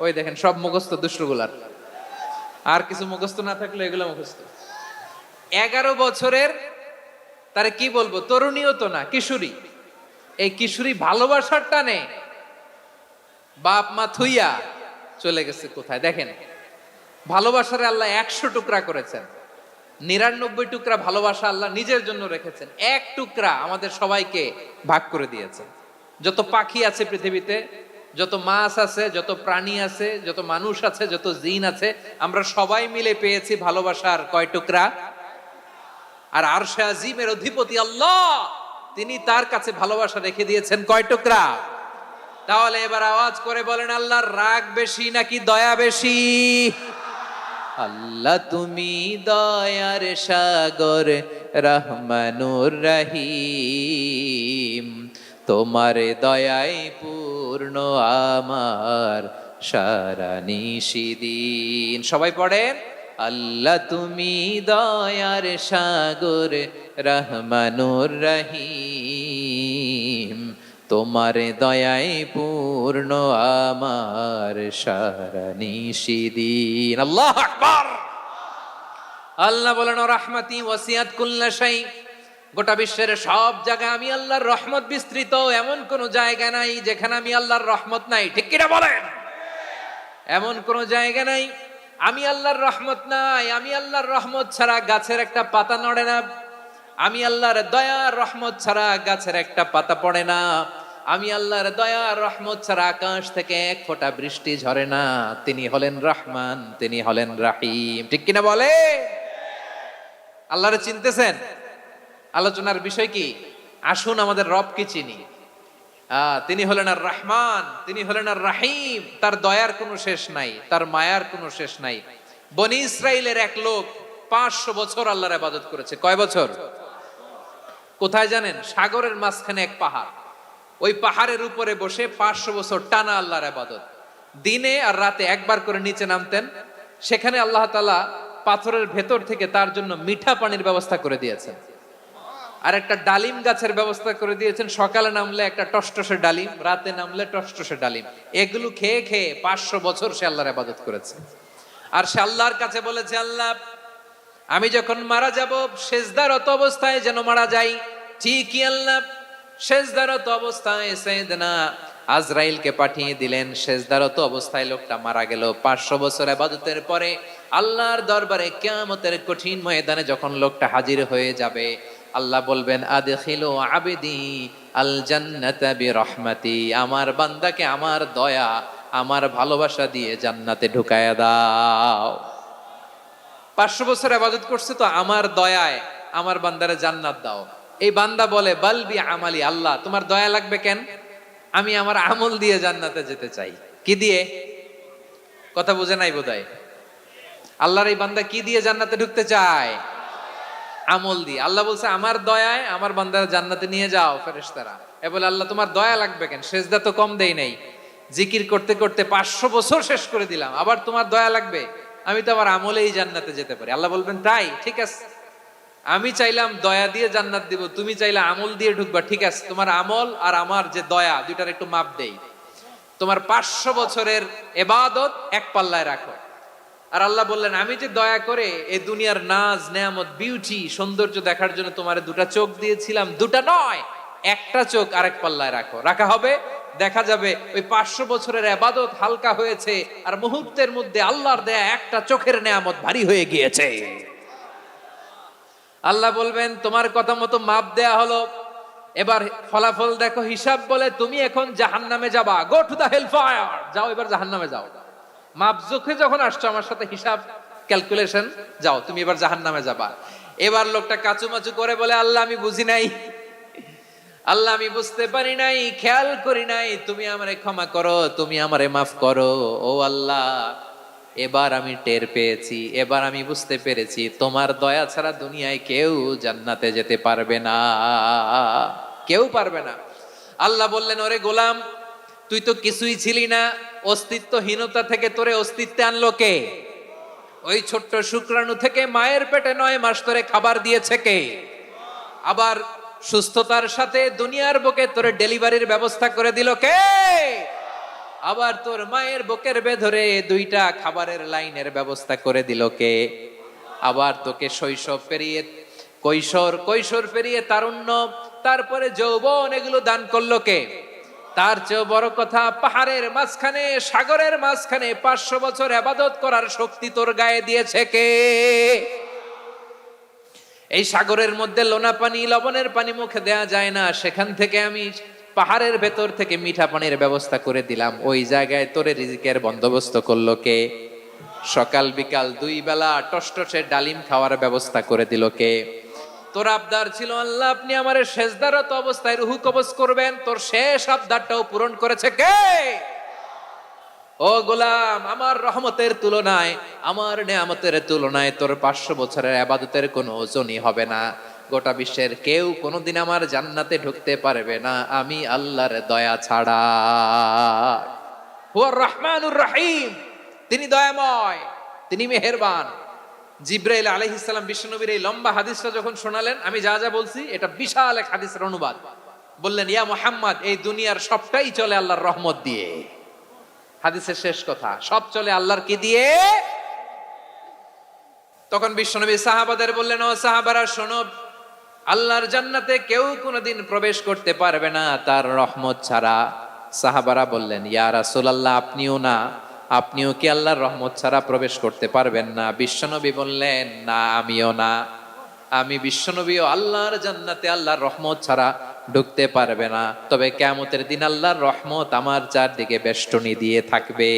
ওই দেখেন সব মুখস্থ দুষ্টগুলার, আর কিছু মুখস্থ না থাকলে এগুলো মুখস্থ। 11 বছরের, তারে কি বলবো, তরুণীও তো না, কিশোরী। এই কিশোরী ভালোবাসার টানে বাপ মা থুইয়া চলে গেছে কোথায়। দেখেন ভালোবাসারে আল্লাহ 100 টুকরা করেছেন, 99 টুকরা ভালোবাসা আল্লাহ নিজের জন্য রেখেছেন, এক টুকরা আমাদের সবাইকে ভাগ করে দিয়েছেন। যত পাখি আছে পৃথিবীতে, যত মাছ আছে, যত প্রাণী আছে, যত মানুষ আছে, যত জিন আছে, আমরা সবাই মিলে পেয়েছি ভালোবাসার কয় টুকরা। আর আরশে আজিমের অধিপতি আল্লাহ, তিনি তার কাছে ভালোবাসা রেখে দিয়েছেন কয় টুকরা। তাহলে এবার আওয়াজ করে বলেন, আল্লাহর রাগ বেশি নাকি দয়া বেশি? আল্লাহ তুমি দয়ার সাগর, রহমানুর রহিম, তোমার দয়ায় পূর্ণ আমার সারা নিশিদিন। সবাই পড়েন, আল্লাহ তুমি দয়ার সাগর, রহমানুর রহিম, তোমার দয়ায় পূর্ণ আমার সারা নিশিদিন। আল্লাহু আকবার। আল্লাহ বলেন, রাহমাতি ওয়াসিআত কুল্লা শাই, গোটা বিশ্বের সব জায়গায় আমি আল্লাহর রহমত বিস্তৃত, এমন কোন জায়গা নাই যেখানে আমি আল্লাহর রহমত নাই। ঠিক কিনা বলেন? এমন কোন জায়গা নাই আমি আল্লাহর রহমত নাই। আমি আল্লাহর রহমত ছাড়া গাছের একটা পাতা নড়ে না, আমি আল্লাহর দয়ার রহমত ছাড়া গাছের একটা পাতা পড়ে না, আমি আল্লাহর দয়ার রহমত ছাড়া আকাশ থেকে এক ফোঁটা বৃষ্টি ঝরে না। তিনি হলেন রহমান, তিনি হলেন রাহিম। ঠিক কিনা বলে? আল্লাহরে চিনতেছেন? আলোচনার বিষয় কি? আসুন আমাদের রবকে চিনি। তিনি হলেন আর রহমান, তিনি হলেন আর রাহিম। তার দয়ার কোনো শেষ নাই, তার মায়ার কোনো শেষ নাই। বনি ইসরাইলের এক লোক 500 বছর আল্লাহর ইবাদত করেছে। কয় বছর? কোথায় জানেন? সাগরের মাঝখানে এক পাহাড়, ওই পাহাড়ের উপরে বসে 500 বছর টানা আল্লাহর ইবাদত। দিনে আর রাতে একবার করে নিচে নামতেন। সেখানে আল্লাহ তাআলা পাথরের ভেতর থেকে তার জন্য মিঠা পানির ব্যবস্থা করে দিয়েছেন, আর একটা ডালিম গাছের ব্যবস্থা করে দিয়েছেন। সকালে নামলে একটা টসটসে ডালিম, রাতে নামলে টসটসে ডালিম। এগুলো খেয়ে খেয়ে 500 বছর সে আল্লাহর ইবাদত করেছে। আর সে আল্লাহর কাছে বলেছে, আল্লাহ আমি যখন মারা যাব সেজদারত অবস্থায় যেন মারা যাই। ঠিকই আল্লাহ সেজদারত অবস্থায় সাইয়েদনা আজরাইলকে পাঠিয়ে দিলেন। সেজদারত অবস্থায় লোকটা মারা গেল। 500 বছর ইবাদতের পরে আল্লাহর দরবারে কিয়ামতের কঠিন ময়দানে যখন লোকটা হাজির হয়ে যাবে, আল্লাহ বলবেন, আদখিলু আবদি আল জান্নাতা বিরহমাতি, আমার বান্দাকে আমার দয়া, আমার ভালোবাসা দিয়ে জান্নাতে ঢুকায়া দাও। 500 বছর ইবাদত করছে তো আমার দয়ায় আমার বান্দারে জান্নাত দাও। এই বান্দা বলে, বালবি আমালি, আল্লাহ তোমার দয়া লাগবে কেন? আমি আমার আমল দিয়ে জান্নাতে যেতে চাই। কি দিয়ে? কথা বুঝে নাই বোধহয়। আল্লাহর এই বান্দা কি দিয়ে জান্নাতে ঢুকতে চায়? আমল দিয়ে। আল্লাহ বলছে, আমার দয়ায় আমার বান্দারা জান্নাতে নিয়ে যাও। ফেরেশতারা এ বলে, আল্লাহ তোমার দয়া লাগবে কেন? সেজদা তো কম দেই নাই, জিকির করতে করতে 500 বছর শেষ করে দিলাম, আবার তোমার দয়া লাগবে? আমি তো আমার আমলেই জান্নাতে যেতে পারি। আল্লাহ বলবেন, তাই ঠিক আছে, আমি চাইলাম দয়া দিয়ে জান্নাত দিব, তুমি চাইলে আমল দিয়ে ঢুকবা। ঠিক আছে, তোমার আমল আর আমার যে দয়া, দুইটার একটু মাপ দেই। তোমার 500 বছরের ইবাদত এক পাল্লায় রাখো। আর আল্লাহ বললেন, আমি যে দয়া করে এই দুনিয়ার নাজ নেয়ামত বিউটি সৌন্দর্য দেখার জন্য তোমার 2টা চোখ দিয়েছিলাম, 2টা নয়, একটা চোখ আরেক পাল্লায় রাখো। রাখা হবে, দেখা যাবে ওই 500 বছরের ইবাদত হালকা হয়েছে, আর মুহূর্তের মধ্যে আল্লাহর দেয়া একটা চোখের নেয়ামত ভারী হয়ে গিয়েছে। আল্লাহ বলবেন, তোমার কথা মতো মাপ দেয়া হলো, এবার ফলাফল দেখো। হিসাব বলে, তুমি এখন জাহান্নামে যাবা, go to the hell fire, যাও এবার জাহান্নামে যাও। মাপ জোখে যখন আসছো আমার সাথে হিসাব ক্যালকুলেশন, যাও তুমি এবার জাহান্নামে যাবা। এবার লোকটা কাচুমাচু করে বলে, আল্লাহ আমি বুঝি নাই, আল্লাহ আমি বুঝতে পারি নাই, খেয়াল করি নাই, তুমি আমারে ক্ষমা করো, তুমি আমারে মাফ করো। ও আল্লাহ, এবার আমি টের পেয়েছি, এবার আমি বুঝতে পেরেছি, তোমার দয়া ছাড়া দুনিয়ায় কেউ জান্নাতে যেতে পারবে না। কেউ পারবে না। আল্লাহ বললেন, ওরে গোলাম, তুই তো কিছুই ছিলি না, অস্তিত্বহীনতা থেকে তোরে অস্তিত্বে আনলো কে? ওই ছোট্ট শুক্রাণু থেকে মায়ের পেটে 9 মাস ধরে খাবার দিয়েছে কে? আবার সুস্থতার সাথে দুনিয়ার বুকে তোরে ডেলিভারির ব্যবস্থা করে দিল কে? আবার তোর মায়ের বুকের ভেতরে 2টা খাবারের লাইনের ব্যবস্থা করে দিল কে? আবার তোকে শৈশব পেরিয়ে কৈশোর পেরিয়ে তারুণ্য, তারপরে যৌবন, এগুলো দান করলো কে? তার চেয়ে বড় কথা, পাহাড়ের মাঝখানে, সাগরের মাঝখানে 500 বছর ইবাদত করার শক্তি তোর গায়ে দিয়েছে কে? এই সাগরের মধ্যে লোনা পানি, লবণের পানি মুখে দেয়া যায় না, সেখান থেকে আমি পাহাড়ের ভেতর থেকে মিঠা পানির ব্যবস্থা করে দিলাম। ওই জায়গায় তোরে রিজিকের বন্দোবস্ত করলো কে? সকাল বিকাল 2 বেলা টসটসে ডালিম খাওয়ার ব্যবস্থা করে দিল কে? তোর আবদার ছিল, আল্লাহ আপনি আমার সেজদারত অবস্থায় রুহু কবজ করবেন, তোর শেষ আবদারটাও পূরণ করেছে কে? ও গোলাম, আমার রহমতের তুলনায়, আমার নেয়ামতের তুলনায় তোর 500 বছরের ইবাদতের কোনো ওজনই হবে না। গোটা বিশ্বের কেউ কোনোদিন আমার জান্নাতে ঢুকতে পারবে না আমি আল্লাহর দয়া ছাড়া। হুয়ার রহমানুর রহিম, তিনি দয়াময়, তিনি মেহেরবান। জিব্রাইল আলাইহিস সালাম বিশ্বনবীর এই লম্বা হাদিসটা যখন শোনালেন, আমি যা যা বলছি এটা বিশাল এক হাদিসের অনুবাদ। বললেন, ইয়া মুহাম্মদ, এই দুনিয়ার সবটাই চলে আল্লাহর রহমত দিয়ে। হাদিসের শেষ কথা, সব চলে আল্লাহর কি দিয়ে? তখন বিশ্বনবী সাহাবাদের বললেন, ও সাহাবারা শোনো, আল্লাহর জান্নাতে কেউ কোনোদিন প্রবেশ করতে পারবে না তার রহমত ছাড়া। সাহাবারা বললেন, ইয়া রাসূলুল্লাহ, আপনিও কি আল্লাহর রহমত ছাড়া প্রবেশ করতে পারবেন না? বিশ্বনবী বললেন, না, আমিও না। আমি বিশ্বনবীও আল্লাহর জান্নাতে আল্লাহর রহমত ছাড়া ঢুকতে পারবে না। তবে কিয়ামতের দিন আল্লাহর রহমত আমার চারদিকে বেষ্টনী দিয়ে থাকবে।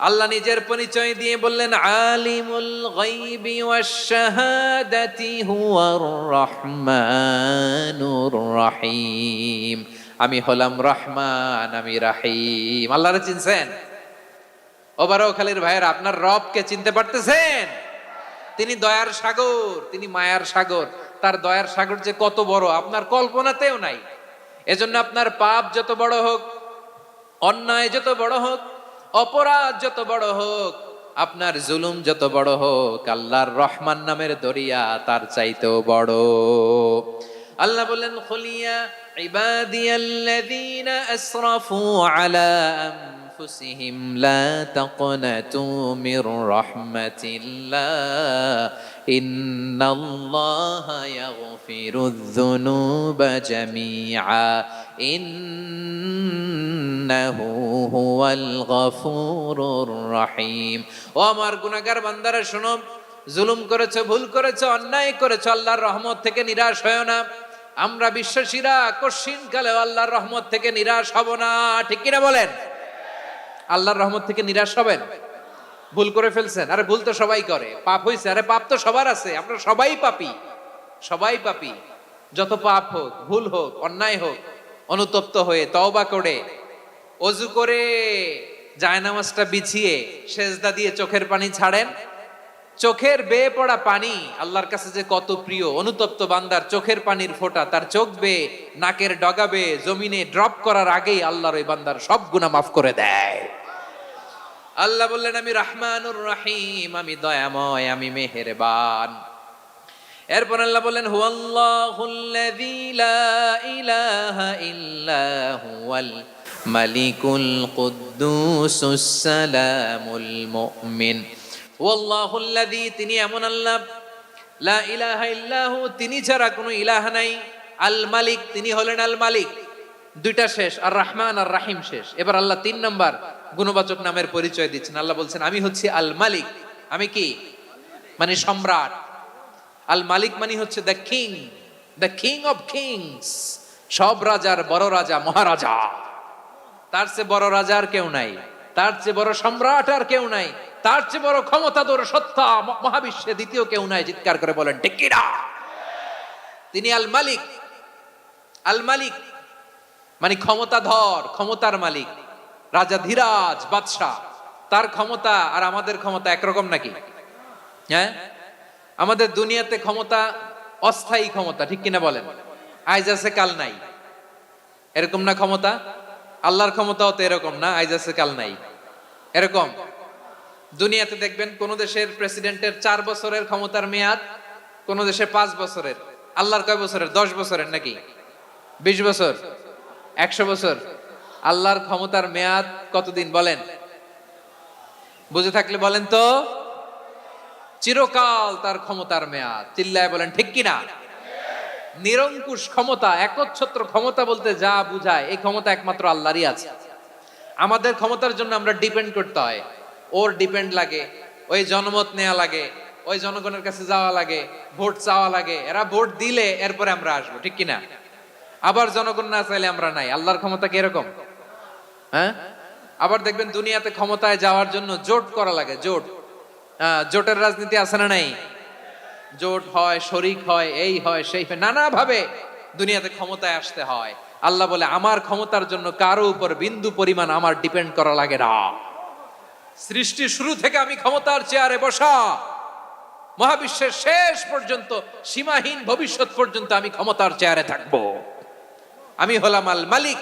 আল্লাহ নিজের পরিচয় দিয়ে বললেন, আলিমুল গায়বি ওয়াশ শাহাদাতি হুয়ার রহমানুর রহিম। আমি হলাম রহমান, আমি রাহিম। আল্লাহরে চিনছেন? ও বারোখালীর ভাইয়েরা, আপনার রবকে চিনতে পারতেছেন? তিনি দয়ার সাগর, তিনি মায়ার সাগর। তার দয়ার সাগর যে কত বড় আপনার কল্পনাতেও নাই। এজন্য আপনার পাপ যত বড় হোক, অন্যায় যত বড় হোক, অপরাধ যত বড় হোক, আপনার জুলুম যত বড় হোক, আল্লাহর রহমান নামের দরিয়া তার চাইতেও বড়। আল্লাহ বললেন, খুলিয়া ইবাদিয়াল্লাযীনা আসরাফু আলা আনফুসিহিম লা তাকনাতু মির রাহমাতিল্লাহ ইন্নাল্লাহা ইয়াগফিরুয যুনুবা জামিআ ইন্নাহু হুয়াল গফুরুর রহিম। ও আমার গুনাহগার বান্দারা শোনো, জুলুম করেছো, ভুল করেছো, অন্যায় করেছো, আল্লাহর রহমত থেকে নিরাশ হয়ো না। আমরা বিশ্বাসীরা কশিনকালেও আল্লাহর রহমত থেকে নিরাশ হব না, ঠিক কিনা বলেন? আল্লাহর রহমত থেকে নিরাশ হবেন? ভুল করে ফেলছেন, আরে ভুল তো সবাই করে। পাপ হয়েছে, আরে পাপ তো সবার আছে, আপনারা সবাই পাপী, সবাই পাপী। যত পাপ হোক, ভুল হোক, অন্যায় হোক, অনুতপ্ত হয়ে তওবা করে, ওযু করে, জায়নামাজটা বিছিয়ে সেজদা দিয়ে চোখের পানি ছাড়েন। চোখের বেয়ে পড়া পানি আল্লাহর কাছে যে কত প্রিয়। অনুতপ্ত বান্দার চোখের পানির ফোঁটা তার চোখ বেয়ে, নাকের ডগা বেয়ে জমিনে ড্রপ করার আগেই আল্লাহর ওই বান্দার সব গুনাহ মাফ করে দেয়। আল্লাহ বললেন, আমি রহমানুর রহিম, আমি দয়াময়, আমি মেহেরবান। এরপর আল্লাহ বললেন, হুয়াল্লাহুল্লাযী লা ইলাহা ইল্লা হুয়াল মালিকুল কুদ্দুসুস সালামুল মুমিন। ওয়াল্লাহুল্লাযী, তিনি এমন আল্লাহ, লা ইলাহা ইল্লাহু, তিনি ছাড়া কোনো ইলাহ নাই। আল মালিক, তিনি হলেন আল মালিক। দুইটা শেষ, আর রহমান আর রাহিম শেষ। এবার আল্লাহ 3 নাম্বার গুণবাচক নামের পরিচয় দিচ্ছেন। আল্লাহ বলছেন, আমি হচ্ছি আল মালিক। আমি কি? মানে সম্রাট। আল মালিক মানে হচ্ছে দ্য কিং অফ কিংস, সব রাজার বড় রাজা, মহারাজা। তার চেয়ে বড় রাজা আর কেউ নাই, তার চেয়ে বড় সম্রাট আর কেউ নাই, তার চেয়ে বড় ক্ষমতাধর সত্তা মহাবিশ্বে দ্বিতীয় কেউ নাই। চিৎকার করে বলেন ঠিক কিনা? তিনি আল মালিক। আল মালিক মানে ক্ষমতাধর, ক্ষমতার মালিক, রাজা ধীরাজ বাদশাহ। তার ক্ষমতা আর আমাদের ক্ষমতা একরকম নাকি? হ্যাঁ, আমাদের দুনিয়াতে ক্ষমতা অস্থায়ী ক্ষমতা, ঠিক কিনা বলেন? আইজ আছে কাল নাই, এরকম না ক্ষমতা? আল্লাহর ক্ষমতাও তো এরকম না, আইজ আছে কাল নাই এরকম। দুনিয়াতে দেখবেন কোন দেশের প্রেসিডেন্টের 4 বছরের ক্ষমতার মেয়াদ, কোন দেশে 5 বছরের। আল্লাহর কয় বছরের? 10 বছরের নাকি 20 বছর 100 বছর? আল্লাহর ক্ষমতার মেয়াদ কতদিন বলেন? বুঝে থাকলে বলেন তো। চিরকাল তার ক্ষমতার মেয়াদ। চিল্লায় বলেন ঠিক কিনা? নিরঙ্কুশ ক্ষমতা, একচ্ছত্র ক্ষমতা বলতে যা বুঝায়, এই ক্ষমতা একমাত্র আল্লাহরই আছে। আমাদের ক্ষমতার জন্য আমরা ডিপেন্ড করতে হয়, ওর ডিপেন্ড লাগে, ওই জনমত নেওয়া লাগে, ওই জনগণের কাছে যাওয়া লাগে, ভোট চাওয়া লাগে, এরা ভোট দিলে এরপরে আমরা আসবো, ঠিক কিনা? আবার জনগণ না চাইলে আমরা নাই। আল্লাহর ক্ষমতা কি এরকম? হ্যাঁ। আবার দেখবেন দুনিয়াতে ক্ষমতায় যাওয়ার জন্য জোট করা লাগে, জোট। জোটের রাজনীতি আছে না নাই? জোট হয়, শরিক হয়, এই হয় সেই হয়, নানা ভাবে দুনিয়াতে ক্ষমতায় আসতে হয়। আল্লাহ বলে আমার ক্ষমতার জন্য কারো উপর বিন্দু পরিমাণ আমার ডিপেন্ড করা লাগে না। সৃষ্টির শুরু থেকে আমি ক্ষমতার চেয়ারে বসা, মহাবিশ্বের শেষ পর্যন্ত, সীমাহীন ভবিষ্যৎ পর্যন্ত আমি ক্ষমতার চেয়ারে থাকবো। আমি হলাম আল মালিক।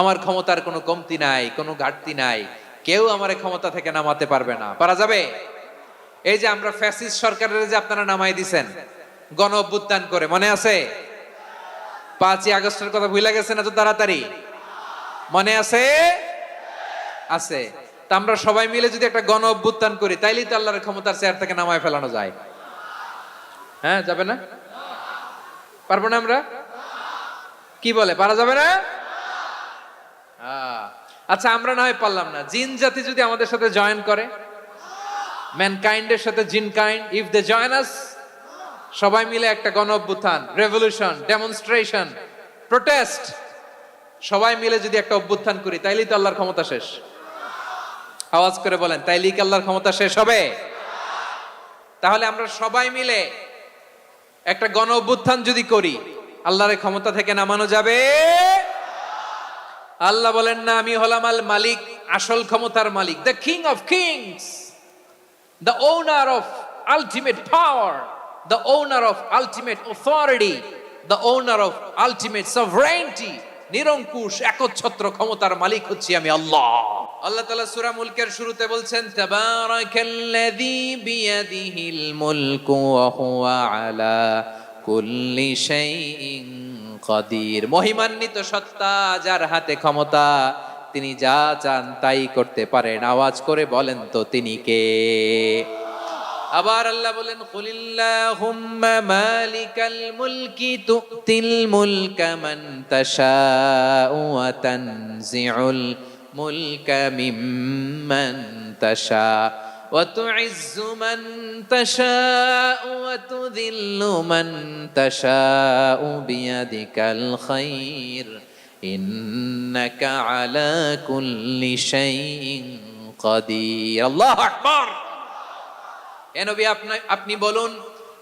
আমার ক্ষমতার কোনো কমতি নাই, কোনো ঘাটতি নাই। কেউ আমার ক্ষমতা থেকে নামাতে পারবে না। পারা যাবে? এই যে আমরা ফ্যাসিস্ট সরকারের যে আপনারা নামাই দিছেন গণ অভ্যুত্থান করে, মনে আছে? 5ই আগস্টের কথা ভুলে গেছেন এত তাড়াতাড়ি? মনে আছে? আছে। তা আমরা সবাই মিলে যদি একটা গণ অভ্যুত্থান করি, তাইলেই তো আল্লাহর ক্ষমতার চেয়ার থেকে নামায় ফেলানো যায়। হ্যাঁ, যাবে না? পারবো না আমরা? কি বলে, পারা যাবে না? আচ্ছা, আমরা না হয় পারলাম না, জিন জাতি যদি আমাদের সাথে জয়েন করে, ম্যানকাইন্ডের সাথে জিনকাইন্ড, ইফ দে জয়েন আস, সবাই মিলে একটা গণ অভ্যুত্থান, রেভলিউশন, ডেমনস্ট্রেশন, প্রোটেস্ট, সবাই মিলে যদি একটা অভ্যুত্থান করি, তাইলেই তো আল্লাহর ক্ষমতা শেষ। আওয়াজ করে বলেন, তাইলেই কি আল্লাহর ক্ষমতা শেষ হবে? তাহলে আমরা সবাই মিলে একটা গণ অভ্যুত্থান যদি করি, আল্লাহর ক্ষমতা থেকে নামানো যাবে? আল্লাহ বলেন না, আমি হলাম আল মালিক, আসল ক্ষমতার মালিক, the king of kings, the owner of ultimate power, the owner of ultimate authority, the owner of ultimate sovereignty, নিরঙ্কুশ একচ্ছত্র ক্ষমতার মালিক হচ্ছি আমি আল্লাহ। আল্লাহ তাআলা সূরা মুলকের শুরুতে বলছেন, তাবারাকাল্লাযী বিয়াদিহিল মুলকু ওয়া হুয়া আলা কুল্লি শাইইন কাদির। মহিমান্বিত সত্তা, যার হাতে ক্ষমতা, তিনি যা চান তাই করতে পারেন। আওয়াজ করে বলেন তো তিনি কে? আবার আল্লাহ বলেন, কুলিল্লাহুম্মা মালিকাল মুলকি তুতিল মুলকা মান তাশাউ ওয়া তানজিউল মুলকা মিম্মান তাশা ওয়া তুইজ্জু মান তাশাউ ওয়া তুযিল্লু মান তাশাউ বিয়াদিকাল খায়র ইন্নাকা আলা কুল্লি শাইইন কাদির। আল্লাহু আকবার। এ নবী, আপনি বলুন,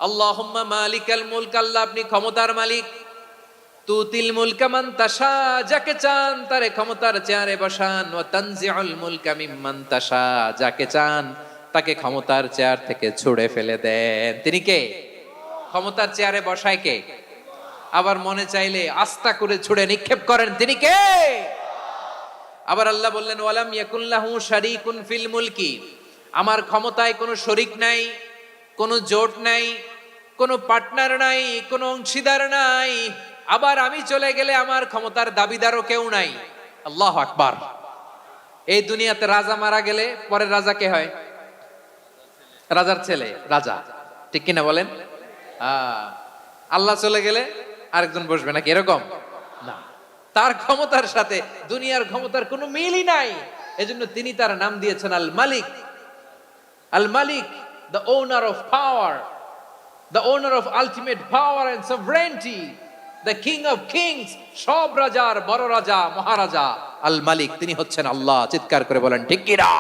আল্লাহুম্মা মালিকাল মুলক, আল্লাহ আপনি ক্ষমতার মালিক। তুতিল মুলকা মান তাশা, যাকে চান তারে ক্ষমতার চেয়ারে বসান। ওয়া তানজিউল মুলকা মিম্মান তাশা, যাকে চান তাকে ক্ষমতার চেয়ার থেকে ছুঁড়ে ফেলে দেন। তিনি কে? ক্ষমতার চেয়ারে বসায় কে? আবার মনে চাইলে আস্থা করে ছুঁড়ে নিক্ষেপ করেন, তিনি কে? আবার আল্লাহ বললেন, ওয়ালাম ইয়াকুল্লাহু শারীকুন ফিল মুলকি, আমার ক্ষমতায় কোনো শরিক নাই, কোনো জোট নাই, কোনো পার্টনার নাই, কোনো অংশীদার নাই। আবার আমি চলে গেলে আমার ক্ষমতার দাবিদারও কেউ নাই। আল্লাহু আকবার। এই দুনিয়াতে রাজা মারা গেলে পরে রাজা কে হয়? রাজার ছেলে রাজা, ঠিক কিনা বলেন? আল্লাহ চলে গেলে আরেকজন বসবে নাকি? এরকম না। তার ক্ষমতার সাথে দুনিয়ার ক্ষমতার কোনো মিলই নাই। এজন্য তিনি তার নাম দিয়েছেন আল মালিক। আল মালিক, the owner of power, the owner of ultimate power and sovereignty, the king of kings, সব রাজার বড় রাজা, মহারাজা আল মালিক, তিনি হচ্ছেন আল্লাহ। চিৎকার করে বলেন ঠিক কিনা?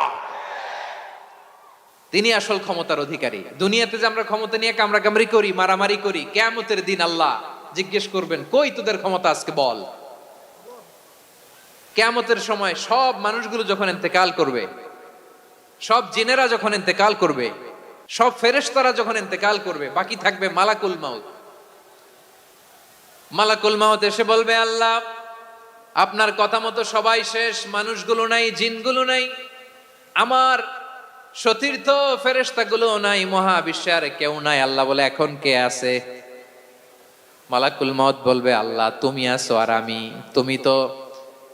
তিনি আসল ক্ষমতার অধিকারী। দুনিয়াতে যে আমরা ক্ষমতা নিয়ে কামড়াকামড়ি করি, মারামারি করি, কিয়ামতের দিন আল্লাহ জিজ্ঞেস করবেন, কই তোদের ক্ষমতা আজকে বল। কিয়ামতের সময় সব মানুষগুলো যখন ইন্তেকাল করবে, সব জিনেরা যখন ইন্তেকাল করবে, সব ফেরেশতারা যখন ইন্তেকাল করবে, বাকি থাকবে মালাকুল মাউত। মালাকুল মাউত এসে বলবে, আল্লাহ আপনার কথা মতো সবাই শেষ, মানুষগুলো নাই, জিনগুলো নাই, আমার সতীর্থ ফেরেশতাগুলো নাই, মহাবিশ্বে আর কেউ নাই। আল্লাহ বলে, এখন কে আছে? মালাকুল মাউত বলবে, আল্লাহ তুমি আছো আর আমি। তুমি তো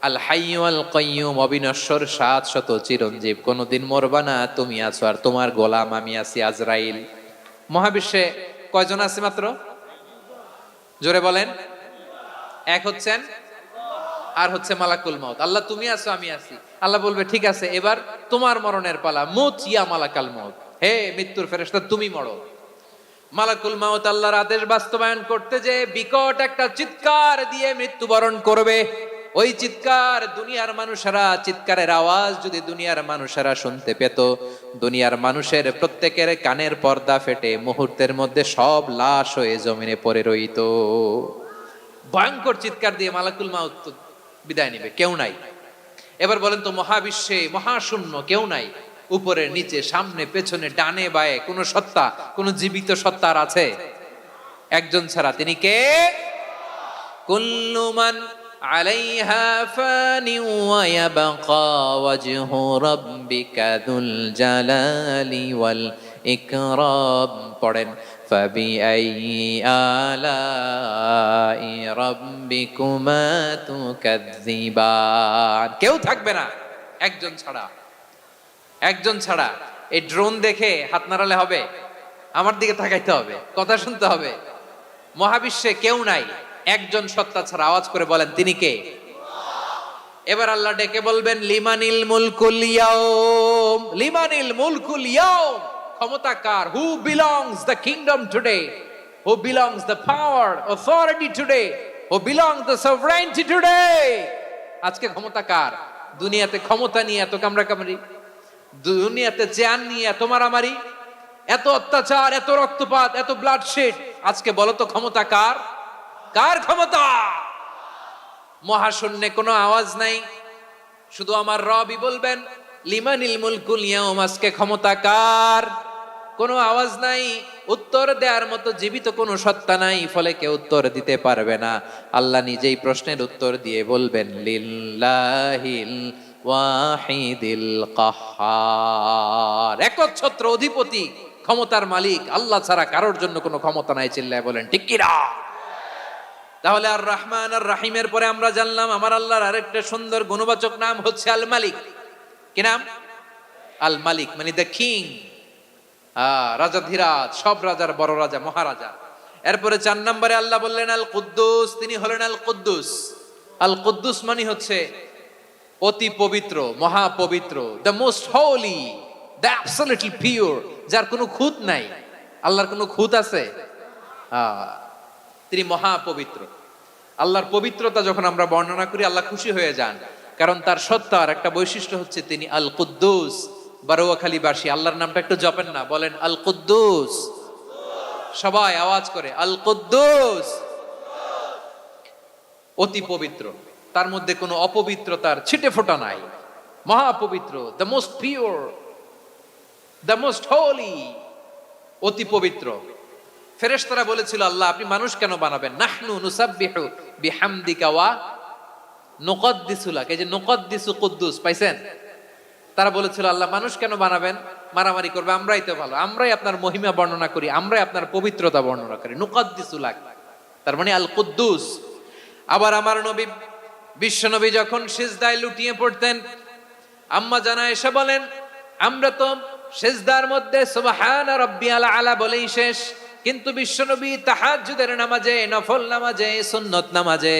আল হাইয়্যু আল কাইয়্যুম, অবিনশ্বর, শাশ্বত, চিরঞ্জীব, কোনদিন মরবা না, তুমি আছো আর তোমার গোলাম আমি আছি আজরাইল। মহাবিশ্বে কয়জন আছে মাত্র? জোরে বলেন। এক হচ্ছেন আর হচ্ছে মালাকুল মাউত। আল্লাহ তুমি আছো আমি আছি। আল্লাহ বলবে, ঠিক আছে, এবার তোমার মরণের পালা, মুত ইয়া মালাকাল মাউত, হে মৃত্যুর ফেরেশতা তুমি মরো। মালাকুল মাউত আল্লাহর আদেশ বাস্তবায়ন করতে যে বিকট একটা চিৎকার দিয়ে মৃত্যুবরণ করবে। ওই চিৎকার দুনিয়ার মানুষেরা, চিৎকারের আওয়াজ যদি দুনিয়ার মানুষেরা শুনতে পেত, দুনিয়ার মানুষের প্রত্যেকের কানের পর্দা ফেটে মুহূর্তের মধ্যে সব লাশ হয়ে জমিনে পড়ে রইত। ভয়ঙ্কর চিৎকার দিয়ে মালাকুল মাউত বিদায় নেবে, কেউ নাই। এবার বলেন তো, মহাবিশ্বে মহাশূন্য, কেউ নাই, উপরে নিচে সামনে পেছনে ডানে বায়ে কোন সত্তা, কোন জীবিত সত্তার আছে? একজন ছাড়া, তিনি কে? কুল্লু মান আলাইহা ফানি ওয়া ইয়াবকা ওয়াজহু রাব্বিকা যুল জালালি ওয়াল ইকরাম। পড়েন, ফাবিআইয়ি আলাই রাব্বিকুমা তুকাযযিবান। কেউ থাকবে না একজন ছাড়া, একজন ছাড়া। এই ড্রোন দেখে হাত নাড়ালে হবে? আমার দিকে তাকাইতে হবে, কথা শুনতে হবে। মহাবিশ্বে কেউ নাই, একজন সত্তা ছাড়া। আওয়াজ করে বলেন, তিনি কে? এবার আল্লাহ ডেকে বলবেন, লিমানিল মুলকুল ইয়াউম, লিমানিল মুলকুল ইয়াউম, ক্ষমতা কার? Who belongs the kingdom today, who belongs the power authority today, who belongs the sovereignty today. আজকে ক্ষমতা কার? দুনিয়াতে ক্ষমতা নিয়ে এত কামড়াকামড়ি, দুনিয়াতে চেয়ার নিয়ে এত মারামারি, এত অত্যাচার, এত রক্তপাত, এত ব্লাডশেড, আজকে বলো তো ক্ষমতা কার? কার ক্ষমতা? মহাশূন্যে কোনো আওয়াজ নাই, শুধু আমার রবই বলবেন, লিমানিল মুলকুল ইয়াউম, আজকে ক্ষমতা কার? কোনো আওয়াজ নাই, উত্তর দেওয়ার মতো জীবিত কোনো সত্তা নাই, ফলে কেউ উত্তর দিতে পারবে না। আল্লাহ নিজেই প্রশ্নের উত্তর দিয়ে বলবেন, লিল্লাহিল ওয়াহিদিল কাহ্হার, একচ্ছত্র অধিপতি, ক্ষমতার মালিক আল্লাহ ছাড়া কারোর জন্য কোনো ক্ষমতা নাই। চিল্লায় বলেন ঠিক কি না? তাহলে আর রহমান আর রাহিমের পরে আমরা জানলাম আমার আল্লাহর আরেকটা সুন্দর গুণবাচক নাম হচ্ছে আল মালিক। কি নাম? আল মালিক, মানে দ্য কিং, রাজাধিরাজ, সব রাজার বড় রাজা, মহারাজা। এরপরে 4 নম্বরে আল্লাহ বললেন আল কুদ্দুস, তিনি হলেন আল কুদ্দুস। আল কুদ্দুস মানে হচ্ছে অতি পবিত্র, মহাপবিত্র, the most holy, the absolutely pure, যার কোনো খুঁত নাই। আল্লাহর কোনো খুঁত আছে? তিনি মহাপবিত্র। আল্লাহর পবিত্রতা যখন আমরা বর্ণনা করি, আল্লাহ খুশি হয়ে যান, কারণ তার সত্তার একটা বৈশিষ্ট্য হচ্ছে তিনি আল কুদ্দুস। বারোয়াখালীবাসী আল্লাহর নামটা একটু জপেন না, বলেন আল কুদ্দুস, সবাই আওয়াজ করে আল কুদ্দুস। অতি পবিত্র, তার মধ্যে কোনো অপবিত্রতার ছিটে ফোঁটা নাই, মহাপবিত্র, the most pure, the most holy, অতি পবিত্র। ফেরেশতারা বলেছিল, আল্লাহ আপনি মানুষ কেন বানাবেন? নাহনু নুসাব্বিহু বিহামদিকা ওয়া নুকদ্দিসু লাক। এই যে নুকদ্দিসু কুদ্দুস পাইছেন? তারা বলেছিল, আল্লাহ মানুষ কেন বানাবেন? মারামারি করবে, আমরাই তো ভালো, আমরাই আপনার মহিমা বর্ণনা করি, আমরাই আপনার পবিত্রতা বর্ণনা করি। নুকদ্দিসু লাক, তার মানে আল কুদ্দুস। আবার আমার নবী, বিশ্ব নবী যখন সিজদায় লুটিয়ে পড়তেন, আম্মা জানা এসে বলেন, আমরা তো সিজদার মধ্যে সুবহান রাব্বিয়াল আলা বলেই শেষ, কিন্তু বিশ্বনবী তাহাজ্জুদের নামাজে, নফল নামাজে, সুন্নত নামাজে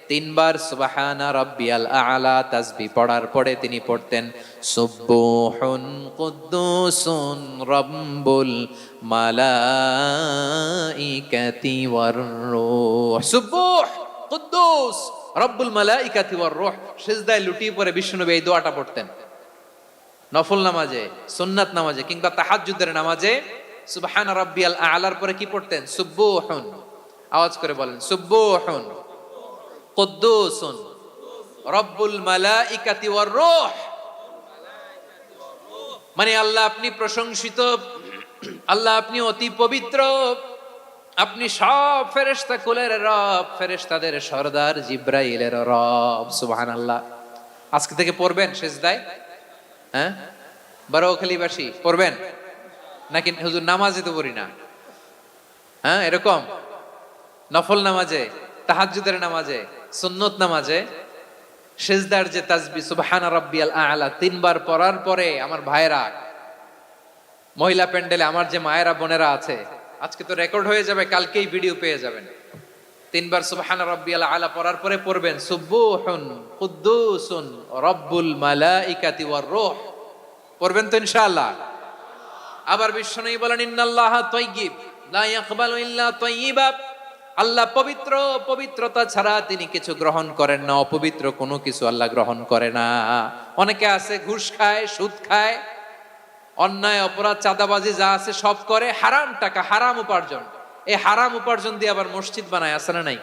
3 বার সুবহানা রাব্বিয়াল আলা তাসবিহ পড়ার পরে তিনি পড়তেন সুবহুন কুদ্দুসুন রাব্বুল মালাইকাতি ওয়ার রূহ। সুবহ কুদ্দুস রব্বুল মালাইকাতি ওয়ার রূহ। সিজদায় লুটিয়ে পড়ে বিশ্বনবী এই দোয়াটা পড়তেন। নফল নামাজে, সুন্নাত নামাজে কিংবা তাহাজ্জুদের নামাজে সুবহান রাব্বিয়াল আলার পরে কি পড়তেন? সুবহুন। আওয়াজ করে বলেন সুবহুন কুদ্দুসুন রব্বুল মালাইকাতি ওয়ার রূহ। মানে আল্লাহ আপনি প্রশংসিত, আল্লাহ আপনি অতি পবিত্র, আপনি সব ফেরেশতা কুলের রব, ফেরেশতাদের সরদার জিব্রাইলের রব। সুবহানাল্লাহ। আজকে থেকে পড়বেন সেজদায়? হ্যাঁ, বারোখালীবাসী পড়বেন নাকি হুজুর নামাজে তো পড়ি না? হ্যাঁ, এরকম নফল নামাজে, তাহাজ্জুদের নামাজে, সুন্নত নামাজে সেজদার যে তাসবিহ সুবহানা রাব্বিয়াল আ'লা তিনবার পড়ার পরে আমার ভাইরা, মহিলা প্যান্ডেলে আমার যে মায়েরা বোনেরা আছে, আজকে তো রেকর্ড হয়ে যাবে, কালকেই ভিডিও পেয়ে যাবেন। তিনবার সুবহানা রাব্বিয়াল আ'লা পড়ার পরে পড়বেন সুবহুন কুদ্দুসুন রব্বুল মালাইকাতি ওয়ার রূহ। পড়বেন তো ইনশাআল্লাহ? আবার বিশ্বনবী বলেন ইন্নাল্লাহা তাইয়্যিব লা ইয়াকবালু ইল্লা তাইয়্যিবা। আল্লাহ পবিত্র, পবিত্রতা ছাড়া তিনি কিছু গ্রহণ করেন না, অপবিত্র কোনো কিছু আল্লাহ গ্রহণ করে না। অনেকে আছে ঘুষ খায়, সুদ খায়, অন্যায় অপরাধ চাঁদাবাজি যা আছে সব করে, হারাম টাকা, হারাম উপার্জন। এই হারাম উপার্জন দিয়ে আবার মসজিদ বানায়, আছে না নাই?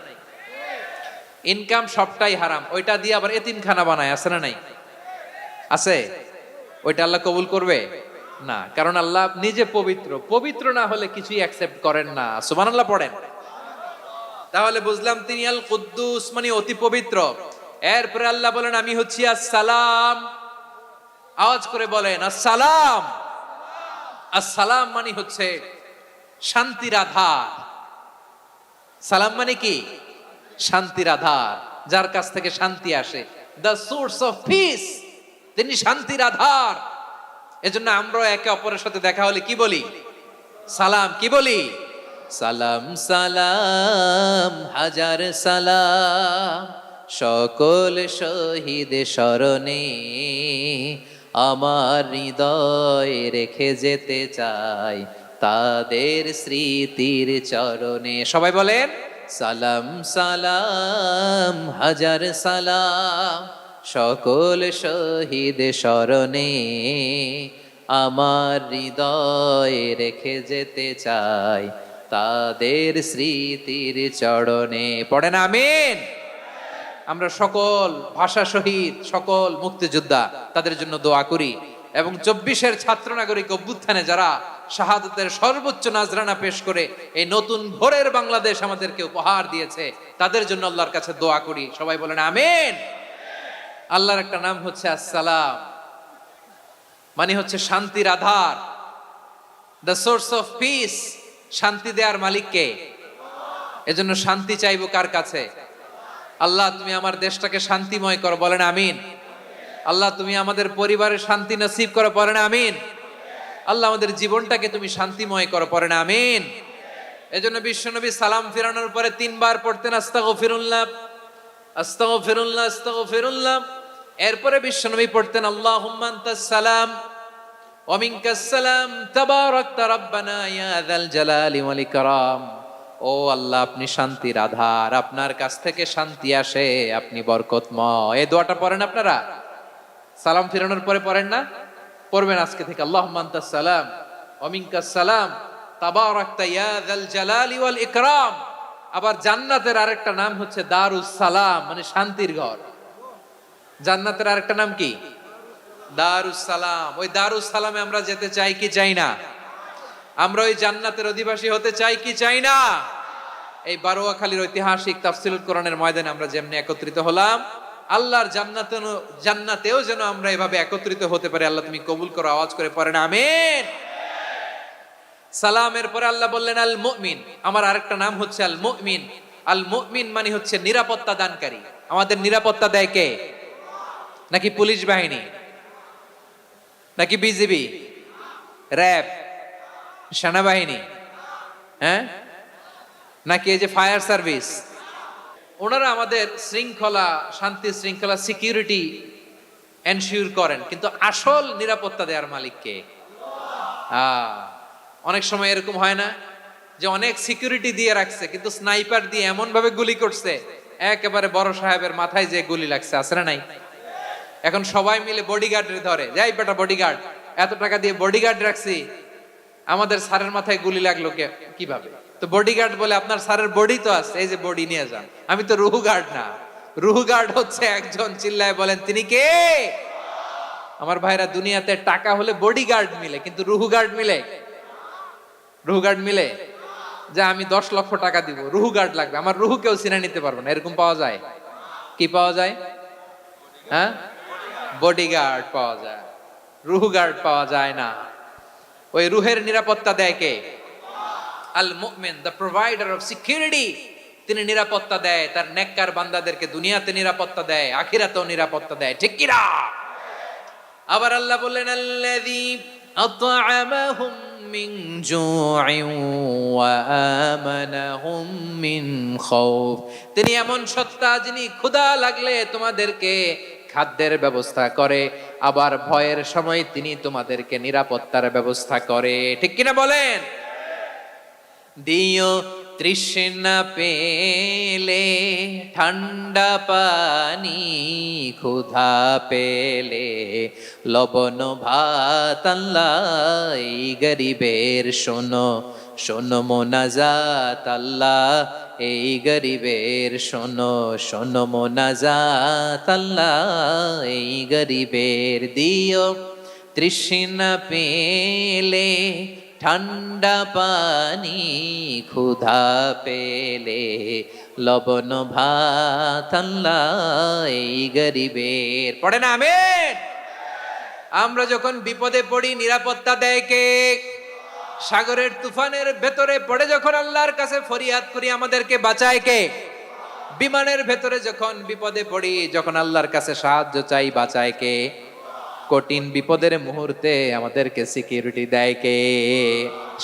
ইনকাম সবটাই হারাম, ওইটা দিয়ে আবার এতিমখানা বানায়, আছে না নাই? আছে। ওইটা আল্লাহ কবুল করবে না, কারণ আল্লাহ নিজে পবিত্র। পবিত্র না হলে কিছুই অ্যাকসেপ্ট করেন না। সুবহানাল্লাহ পড়েন। তাহলে বুঝলাম তিনি আল কুদ্দুস মানে অতি পবিত্র। এরপরে আল্লাহ বলেন আমি হচ্ছি আসসালাম। আওয়াজ করে বলেন আসসালাম। আসসালাম মানে হচ্ছে শান্তির আধার। সালাম মানে কি? শান্তির আধার, যার কাছ থেকে শান্তি আসে। দ্য সোর্স অফ পিস, তিনি শান্তির আধার। এজন্য আমরা একে অপরের সাথে দেখা হলে কি বলি? সালাম। কি বলি? সালাম সালাম হাজার সালাম সকল শহীদ স্মরণে আমার হৃদয় রেখে যেতে চাই তাদের স্মৃতির চরণে। সবাই বলেন সালাম সালাম হাজার সালাম সকল শহীদ স্মরণে আমার হৃদয় রেখে যেতে চাই তাদের স্মৃতির চরণে। পড়েন আমিন। আমরা সকল ভাষা শহীদ, সকল মুক্তিযোদ্ধা, তাদের জন্য দোয়া করি। এবং 24-এর ছাত্র নাগরিক অভ্যুত্থানে যারা শাহাদাতের সর্বোচ্চ নাজরানা পেশ করে এই নতুন ভোরের বাংলাদেশ আমাদেরকে উপহার দিয়েছে, তাদের জন্য আল্লাহর কাছে দোয়া করি। সবাই বলেন আমিন। আল্লাহর একটা নাম হচ্ছে আসসালাম, মানে হচ্ছে শান্তির আধার, দ্য সোর্স অফ পিস। শান্তি দেওয়ার মালিক কে? এজন্য শান্তি চাইবো কার কাছে? আল্লাহ তুমি আমার দেশটাকে শান্তিময় করো, বলেন আমিন। আল্লাহ তুমি আমাদের পরিবারের শান্তি নসিব করো, পড়েন আমিন। আল্লাহ আমাদের জীবনটাকে তুমি শান্তিময় করো, পড়েন আমিন। এজন্য বিশ্বনবী সালাম ফিরানোর পরে 3 বার পড়তেন আস্তাগফিরুল্লাহ আস্তাগফিরুল্লাহ আস্তাগফিরুল্লাহ। এরপরে বিশ্বনবী পড়তেন আল্লাহুম্মা আনতাস সালাম ওয়া মিনকাস সালাম তাবারাকতা রাব্বানা ইয়া যাল জালালি ওয়াল ইকরাম। ও আল্লাহ আপনি শান্তির আধার, আপনার কাছ থেকে শান্তি আসে, আপনি বরকতময়। এই দোয়াটা পড়েন আপনারা সালাম ফিরানোর পরে, পড়েন না? পড়বেন আজকে থেকে আল্লাহুম্মা আনতাস সালাম ওয়া মিনকাস সালাম তাবারাকতা ইয়া যাল জালালি ওয়াল ইকরাম। আবার জান্নাতের আরেকটা নাম হচ্ছে দারুস সালাম, মানে শান্তির ঘর। জান্নাতের আরেকটা নাম কি? দারুস সালাম। ওই দারুস সালামে আমরা যেতে চাই কি চাই না? আমরা ওই জান্নাতের অধিবাসী হতে চাই কি চাই না? এই বারোয়াখালীর ঐতিহাসিক তাফসীরুল কোরআনের ময়দানে আমরা যেমনি একত্রিত হলাম, আল্লাহর জান্নাতেও যেন আমরা এভাবে একত্রিত হতে পারি। আল্লাহ তুমি কবুল করো। আওয়াজ করে পড়েন আমিন। সালামের পরে আল্লাহ বললেন আল মুমিন। আমার আরেকটা নাম হচ্ছে আল মুমিন। আল মুমিন মানে হচ্ছে নিরাপত্তা দানকারী। আমাদের নিরাপত্তা দেয় কে? নাকি পুলিশ বাহিনী, নাকি বিজিবি, র্যাব, সেনাবাহিনী, হ্যাঁ, নাকি এই যে ফায়ার সার্ভিস? ওনারা আমাদের শৃঙ্খলা, শান্তি শৃঙ্খলা, সিকিউরিটি এনশিওর করেন, কিন্তু আসল নিরাপত্তা দেওয়ার মালিক কে? অনেক সময় এরকম হয় না যে অনেক সিকিউরিটি দিয়ে রাখছে, কিন্তু স্নাইপার দিয়ে এমন ভাবে গুলি করছে একেবারে বড় সাহেবের মাথায় যে গুলি লাগছে, আছে না নাই? এখন সবাই মিলে বডিগার্ডের ধরে, যাই বেটা বডিগার্ড, এত টাকা দিয়ে বডিগার্ড রাখছি, আমাদের স্যারের মাথায় গুলি লাগলো কিভাবে? তো বডিগার্ড বলে আপনার স্যারের বডি তো আছে, এই যে বডি নিয়ে যান, আমি তো রুহু গার্ড না। রুহু গার্ড হচ্ছে একজন, চিল্লায় বলেন তিনি কে? আমার ভাইরা, দুনিয়াতে টাকা হলে বডিগার্ড মিলে, কিন্তু রুহু গার্ড মিলে? রুহু গার্ড মিলে যে আমি 10 লক্ষ টাকা দিব, রুহু গার্ড লাগবে, আমার রুহু কেউ ছিনে নিতে পারবে না, এরকম পাওয়া যায়? কি পাওয়া যায়? হ্যাঁ, বডিগার্ড পাওয়া যায়, রুহু গার্ড পাওয়া যায় না। ওই রুহের নিরাপত্তা দেয় কে? আল মুমিন, দ্য প্রোভাইডার অফ সিকিউরিটি। তিনি নিরাপত্তা দেয় তার নেককার বান্দাদেরকে, দুনিয়াতে নিরাপত্তা দেয়, আখিরাতেও নিরাপত্তা দেয়, ঠিক কি না? আবার আল্লাহ বললেন আল্লাযী আত'আমাহুম মিন জু'ইন ওয়া আমানাহুম মিন খাউফ। তিনি এমন সত্তা যিনি ক্ষুধা লাগলে তোমাদেরকে খাদ্যের ব্যবস্থা করে, আবার ভয়ের সময় তিনি তোমাদেরকে নিরাপত্তার ব্যবস্থা করে, ঠিক কিনা বলেন? দিও তৃষ্ণা পেলে ঠান্ডা পানি, ক্ষুধা পেলে লবণ ভাত, আল্লাহ এই গরিবের শোনো শোনো মোনাজাত, আল্লাহ এই গরিবের শোনো শোনো মোনাজাত, আল্লাহ এই গরিবের। দিও তৃষ্ণা পেলে ঠান্ডা পানি, ক্ষুধা পেলে লবণ ভাত, আল্লাহ এই গরিবের। পড়ে না আমিন? আমরা যখন বিপদে পড়ি নিরাপত্তা দেয় কে? সাগরের তুফানের ভেতরে পড়ে যখন আল্লাহর কাছে ফরিয়াদ করি আমাদেরকে বাঁচায় কে? বিমানের ভেতরে যখন বিপদে পড়ি, যখন আল্লাহর কাছে সাহায্য চাই, বাঁচায় কে? কঠিন বিপদের মুহূর্তে আমাদেরকে সিকিউরিটি দেয় কে?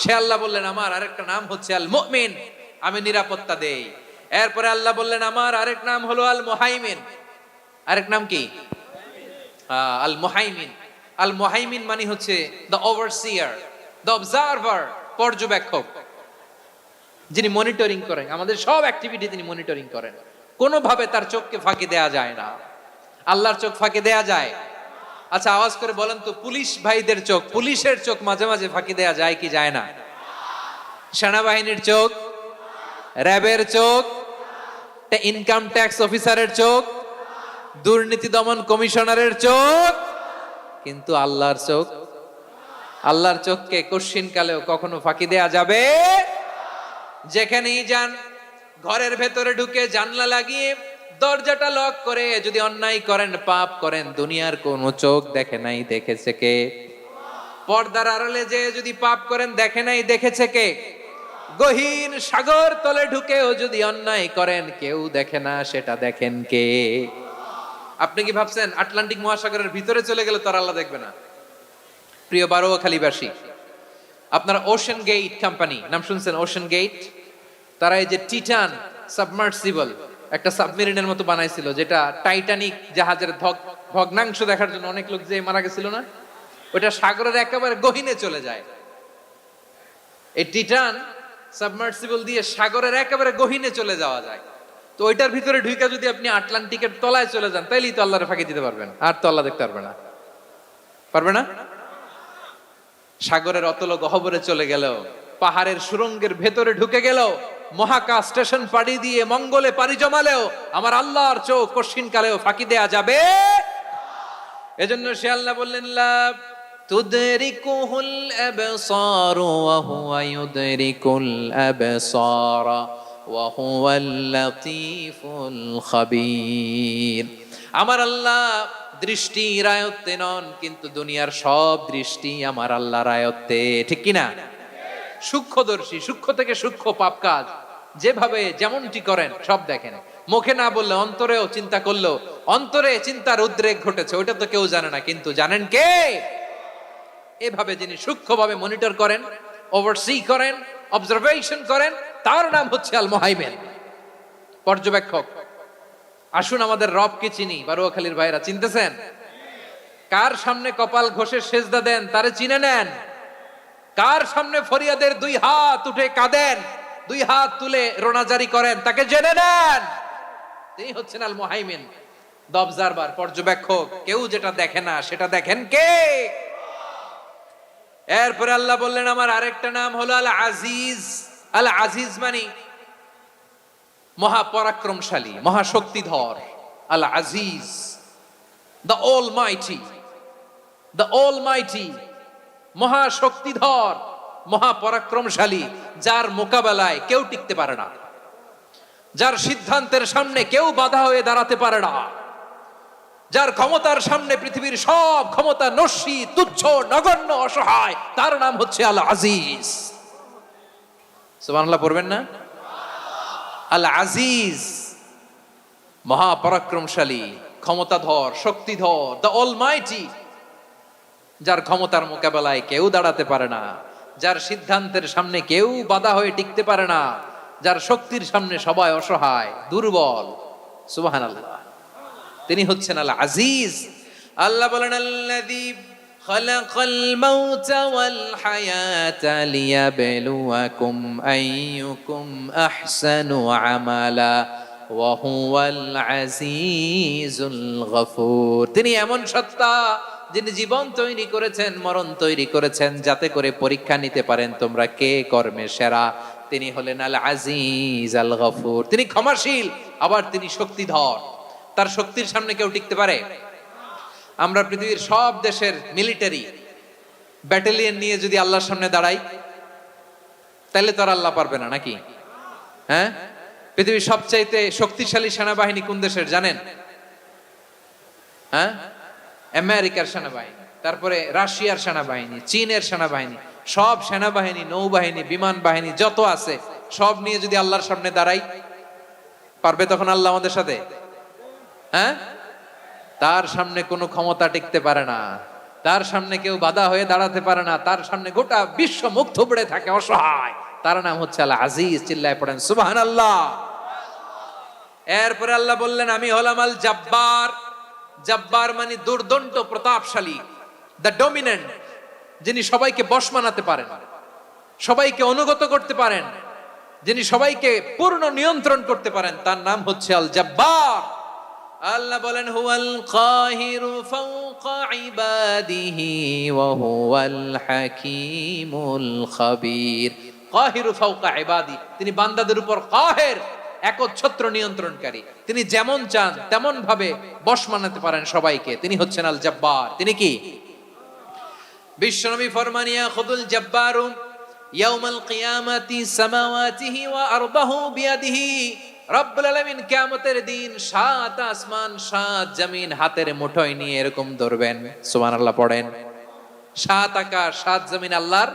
সে আল্লাহ বললেন আমার আরেকটা নাম হচ্ছে আল মুমিন, আমি নিরাপত্তা দেই। এরপরে আল্লাহ বললেন আমার আরেক নাম হলো আল মুহাইমিন। আরেক নাম কি? আল মুহাইমিন। আল মুহাইমিন মানে হচ্ছে দ্য ওভারসিয়ার, দ্য অবজারভার, পর্যবেক্ষক, যিনি মনিটরিং করেন আমাদের সব অ্যাক্টিভিটি, তিনি মনিটরিং করেন। কোনোভাবে তার চোখকে ফাঁকি দেয়া যায় না। আল্লাহর চোখ ফাঁকি দেয়া যায়? আচ্ছা আওয়াজ করে বলেন তো, পুলিশ ভাইদের চোখ, পুলিশের চোখ মাঝে মাঝে ফাঁকি দেয়া যায় কি যায় না? সেনাবাহিনীর চোখ, র্যাবের চোখ, ইনকাম ট্যাক্স অফিসারের চোখ, দুর্নীতি দমন কমিশনারের চোখ, কিন্তু আল্লাহর চোখ? আল্লাহর চোখকে কশ্চিন কালেও কখনো ফাঁকি দেয়া যাবে? যেখানেই যান, ঘরের ভেতরে ঢুকে জানলা লাগিয়ে দরজাটা লক করে যদি অন্যায় করেন, পাপ করেন, দুনিয়ার কোন চোখ দেখে নাই, দেখেছে কে? পর্দার আড়ালে যে যদি পাপ করেন, দেখে নাই, দেখেছে কে? গহীন সাগর তলে ঢুকেও যদি অন্যায় করেন, কেউ দেখে না, সেটা দেখেন কে? আপনি কি ভাবছেন আটলান্টিক মহাসাগরের ভিতরে চলে গেলে তার আল্লাহ দেখবে না? প্রিয় বারোয়াখালীবাসী, আপনারা ওশেন গেট কোম্পানি নাম শুনছেন? ওশেন গেট, তারা এই যে টিটান সাবমার্সিবল একটা সাবমেরিনের মতো বানাইছিল, যেটা টাইটানিক জাহাজের ভগ্নাংশ দেখার জন্য অনেক লোক যে মারা গেছিল না, ওটা সাগরের একেবারে গহীনে চলে যায়। এই টিটান সাবমার্সিবল দিয়ে সাগরের একেবারে গহীনে চলে যাওয়া যায়। তো ওইটার ভিতরে ঢুইকা যদি আপনি আটলান্টিকের তলায় চলে যান, তাইলেই তো আল্লাহরে ফাঁকি দিতে পারবেন, আর তো আল্লাহ দেখতে পারবে না। পারবে না? সাগরের অতল গহ্বরে চলে গেল, পাহাড়ের সুরঙ্গের ভেতরে ঢুকে গেল, মহাকাশ স্টেশন পাড়ি দিয়ে মঙ্গলে পাড়ি জমালেও আমার আল্লাহর চোখ কশিন কালেও ফাঁকি দেয়া যাবে? এজন্য সে আল্লাহ বললেন লা তুদরিকুহুল আবসার ওয়া হুয়া ইউদরিকুল আবসার ওয়া হুয়াল লাতীফুল খাবীর। আমার আল্লাহ দৃষ্টির আয়ত্তে নন, কিন্তু দুনিয়ার সব দৃষ্টি আমার আল্লাহর আয়ত্তে, ঠিক কিনা? সূক্ষ্মদর্শী, সূক্ষ্ম থেকে সূক্ষ্ম পাপ কাজ যেভাবে যেমনটি করেন সব দেখেন। মুখে না বললে অন্তরেও চিন্তা করলেও অন্তরে চিন্তার উদ্রেক ঘটেছে, ওইটা তো কেউ জানে না, কিন্তু জানেন কে? এভাবে যিনি সূক্ষ্মভাবে মনিটর করেন, ওভারসি করেন, অবজারভেশন করেন, তার নাম হচ্ছে আল মুহাইমিন, পর্যবেক্ষক। আসুন আমাদের রবকে চিনি। বারোয়াখালীর ভাইরা চিনতেছেন? কার সামনে কপাল ঘষে সেজদা দেন তারে চিনে নেন। কার সামনে ফরিয়াদের দুই হাত উঠে কাঁদেন, দুই হাত তুলে রোনাজারি করেন, তাকে জেনে নেন। তিনি হচ্ছেন আল মুহাইমিন, দ্য অবজারভার, পর্যবেক্ষক। কেউ যেটা দেখে না সেটা দেখেন কে? এরপরে আল্লাহ বললেন আমার আরেকটা নাম হলো আল আজিজ। আল আজিজ মানে মহাপরাক্রমশালী, মহাশক্তিধর। আল আজিজ, দ্য অলমাইটি, দ্য অলমাইটি, মহাশক্তিধর, মহাপরাক্রমশালী, যার মোকাবেলায় কেউ টিকতে পারে না, যার সিদ্ধান্তের সামনে কেউ বাধা হয়ে দাঁড়াতে পারে না, যার ক্ষমতার সামনে পৃথিবীর সব ক্ষমতা নস্যি, তুচ্ছ, নগণ্য, অসহায়, তার নাম হচ্ছে আল আজিজ। সুবহানাল্লাহ পড়বেন না? আল আজিজ, মহাপরাক্রমশালী, ক্ষমতাধর, শক্তিধর, দ্য অলমাইটি, যার ক্ষমতার মোকাবেলায় কেউ দাঁড়াতে পারে না, যার সিদ্ধান্তের সামনে কেউ বাধা হয়ে টিকতে পারে না, যার শক্তির সামনে সবাই অসহায়, দুর্বল। সুবহানাল্লাহ, তিনি হচ্ছেন আল আজিজ। আল্লাহ বলেন, আল্লাযী খালাকাল মাউতা ওয়াল হায়াতা লিয়াবলুয়াকুম আইয়ুকুম আহসানু আমালা ওয়া হুয়াল আজিজুল গফুর। তিনি এমন সত্তা, যিনি জীবন তৈরি করেছেন, মরণ তৈরি করেছেন, যাতে করে পরীক্ষা নিতে পারেন তোমরা কে কর্মে সেরা। তিনি হলেন আল আজিজ আল গফুর। তিনি ক্ষমাশীল, আবার তিনি শক্তিধর। তার শক্তির সামনে কেউ টিকতে পারে? আমরা পৃথিবীর সব দেশের মিলিটারি ব্যাটালিয়ন নিয়ে যদি আল্লাহর সামনে দাঁড়াই, তাহলে তো আর আল্লাহ পারবে না, নাকি? হ্যাঁ, পৃথিবীর সবচাইতে শক্তিশালী সেনাবাহিনী কোন দেশের জানেন? হ্যাঁ, আমেরিকার সেনাবাহিনী, তারপরে রাশিয়ার সেনাবাহিনী, চীনের সেনাবাহিনী, সব সেনাবাহিনী, নৌবাহিনী, বিমান বাহিনী যত আছে সব নিয়ে যদি আল্লাহর সামনে দাঁড়াই, পারবে তখন আল্লাহ আমাদের সাথে? হ্যাঁ, তার সামনে কোনো ক্ষমতা টিকতে পারে না, তার সামনে কেউ বাধা হয়ে দাঁড়াতে পারে না, তার সামনে গোটা বিশ্ব মুখ থুবড়ে থাকে, অসহায়। তার নাম হচ্ছে আল আজিজ। চিল্লায় পড়েন সুবহানাল্লাহ। এরপরে আল্লাহ বললেন, আমি হলাম আল জব্বার। জব্বার মানে দুর্দন্ত, প্রতাপশালী, দ্য ডমিনেন্ট, যিনি সবাইকে বশ মানাতে পারেন, সবাইকে অনুগত করতে পারেন, যিনি সবাইকে পূর্ণ নিয়ন্ত্রণ করতে পারেন, তার নাম হচ্ছে আল জব্বার। আল্লাহ বলেন, হুয়াল কাহিরু ফাওকা ইবাদিহি ওয়া হুয়াল হাকীমুল খাবীর। কাহিরু ফাওকা ইবাদি, তিনি বান্দাদের উপর কাহের, একচ্ছত্র নিয়ন্ত্রণকারী। তিনি যেমন চান তেমন ভাবে বশ মানাতে পারেন সবাইকে। তিনি হচ্ছেন আল জব্বার। তিনি কি? বিশ্বনবী ফরমান, ইয়াখুদুল জব্বারু ইয়াউমাল কিয়ামাতি সামাওয়াতিহি ওয়া আরদাহু বিয়াদিহি। রব্বুল আলামিন কিয়ামতের দিন 7 আসমান 7 জমিন হাতের মুঠোয় নিয়ে এরকম ধরবেন। সুবহানাল্লাহ পড়েন। 7 আকাশ 7 জমিন আল্লাহর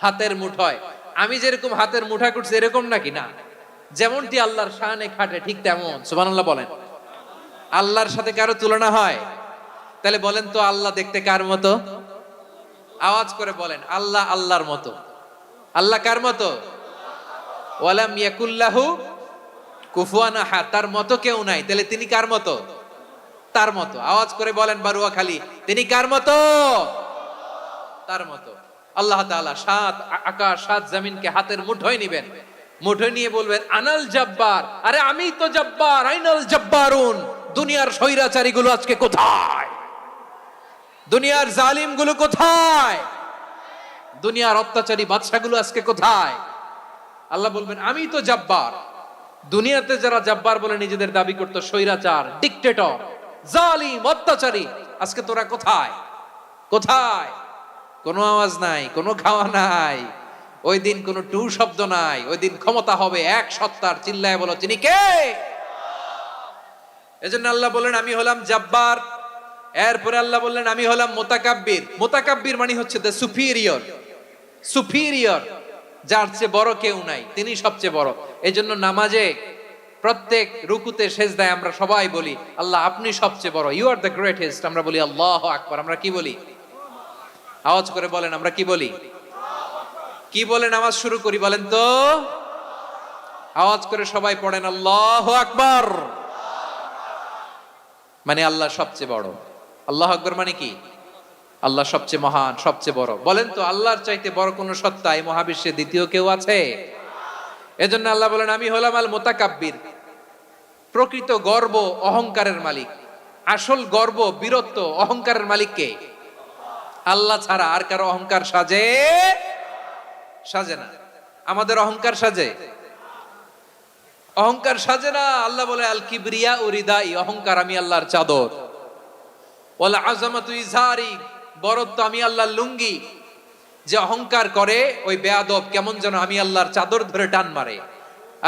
হাতের মুঠোয়। আমি যেরকম হাতের মুঠা করছি এরকম নাকি? না, যেমনটি আল্লাহর শানে খাটে ঠিক তেমন। সুবহানাল্লাহ বলেন। আল্লাহর সাথে কারো তুলনা হয়? তাহলে বলেন তো, আল্লাহ দেখতে কার মতো? আওয়াজ করে বলেন, আল্লাহ আল্লাহর মতো। আল্লাহ কার মতো? ওয়ালাম ইয়াকুল্লাহু কুফুয়ান আহাদ, তার মতো কেউ নাই। তাহলে তিনি কার মতো? তার মতো। আওয়াজ করে বলেন বারুয়াখালী, তিনি কার মতো? তার মতো। আল্লাহ তাআলা 7 আকাশ 7 জমিনকে হাতের মুঠোয় নিবেন, মুঠোয় নিয়ে বলবেন, আনাল জব্বার। আরে আমি তো জব্বার। আইনাল জব্বারুন। দুনিয়ার স্বৈরাচারী গুলো আজকে কোথায়? দুনিয়ার জালিম গুলো কোথায়? দুনিয়ার অত্যাচারী বাদশাগুলো আজকে কোথায়? আল্লাহ বলবেন, আমি তো জব্বার। দুনিয়াতে যারা জব্বার বলে নিজেদের দাবি করত, স্বৈরাচার, ডিক্টেটর, জালিম, অত্যাচারী, আজকে তোরা কোথায়? কোথায়? কোনো আওয়াজ নাই, কোনো খাওয়া নাই, ওই দিন কোনো টু শব্দ নাই। ওই দিন ক্ষমতা হবে এক সত্তার। চিল্লায় বলো, তিনি কে? এজন্য আল্লাহ বললেন, আমি হলাম জব্বার। এরপরে আল্লাহ বললেন, আমি হলাম মুতাকাব্বির। মুতাকাব্বির মানে হচ্ছে দ্য সুপিরিয়র। সুপিরিয়র, যার চেয়ে বড় কেউ নাই, তিনি সবচেয়ে বড়। এজন্য নামাজে প্রত্যেক রুকুতে সেজদায় আমরা সবাই বলি, আল্লাহ আপনি সবচেয়ে বড়, ইউ আর দ্য গ্রেটেস্ট। আমরা বলি আল্লাহু আকবার। আমরা কি বলি? আওয়াজ করে বলেন, আমরা কি বলি? কি বলে নামাজ শুরু করি বলেন তো? আওয়াজ করে সবাই পড়েন, আল্লাহু আকবার। মানে আল্লাহ সবচেয়ে বড়। আল্লাহু আকবার মানে কি? আল্লাহ সবচেয়ে মহান, সবচেয়ে বড়। বলেন তো, আল্লাহর চাইতে বড় কোন সত্তা এই মহাবিশ্বে দ্বিতীয় কেউ আছে? এজন্য আল্লাহ বলেন, আমি হলাম আল মুতাকাব্বির। প্রকৃত গর্ব অহংকারের মালিক। আসল গর্ব, বীরত্ব, অহংকারের মালিক কে? আল্লাহ ছাড়া আর কারো অহংকার সাজে? সাজে না। আমাদের অহংকার সাজে? অহংকার সাজে না। আল্লাহ বলে, আল কিবরিয়া উরিদাই, অহংকার আমি আল্লাহর চাদর। ওয়াল আযামাতু ইজারি, বড়ত্ব আমি আল্লাহর লুঙ্গি। যে অহংকার করে ওই বেয়াদব কেমন যেন আমি আল্লাহর চাদর ধরে টান মারে,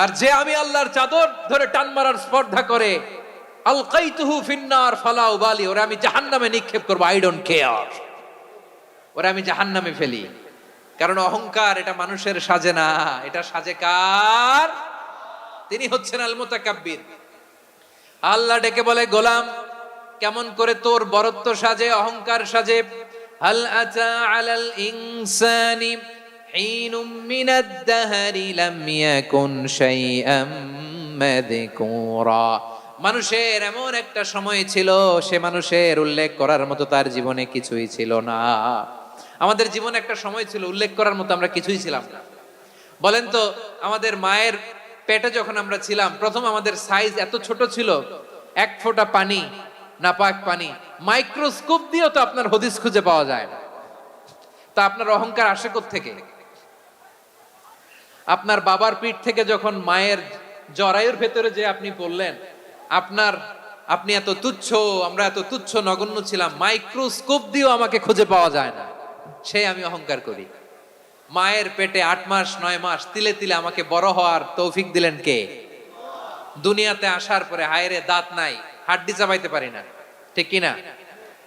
আর যে আমি আল্লাহর চাদর ধরে টান মারার স্পর্ধা করে আলকাইতুহু ফিন্নার ফালা উবালি, ওরা আমি জাহান্নামে নিক্ষেপ করবো, আই ডোন্ট কেয়ার, ওরা আমি জাহান্নামে ফেলি। কারণ অহংকার এটা মানুষের সাজে না, এটা সাজে কার? তিনি হচ্ছেন আল মুতাকাব্বির। আল্লাহ ডেকে বলে, গোলাম কেমন করে তোর বরত্ব সাজে, অহংকার সাজে। হাল আতা আলাল ইনসানি হিনুম মিনাদ দাহরি লাম ইয়াকুন শাইআম মাযকুরা। মানুষের এমন একটা সময় ছিল, সে মানুষের উল্লেখ করার মতো তার জীবনে কিছুই ছিল না। আমাদের জীবনে একটা সময় ছিল উল্লেখ করার মতো আমরা কিছুই ছিলাম না। বলেন তো, আমাদের মায়ের পেটে যখন আমরা ছিলাম, প্রথম আমাদের সাইজ এত ছোট ছিল, এক ফোঁটা পানি, নাপাক পানি, মাইক্রোস্কোপ দিয়েও তো আপনার হদিস খুঁজে পাওয়া যায় না। তা আপনার অহংকার আসে কোত্থেকে? আপনার বাবার পিঠ থেকে যখন মায়ের জরায়ুর ভেতরে যে আপনি পড়লেন, আপনি এত তুচ্ছ, আমরা এত তুচ্ছ নগণ্য ছিলাম, মাইক্রোস্কোপ দিয়েও আমাকে খুঁজে পাওয়া যায় না, সে আমি অহংকার করি। মায়ের পেটে 8 মাস 9 মাস তিলে তিলে আমাকে বড় হওয়ার তৌফিক দিলেন কে? দুনিয়াতে আসার পরে হায়রে দাঁত নাই, হাড্ডি চাবাইতে পারি না, ঠিক কিনা?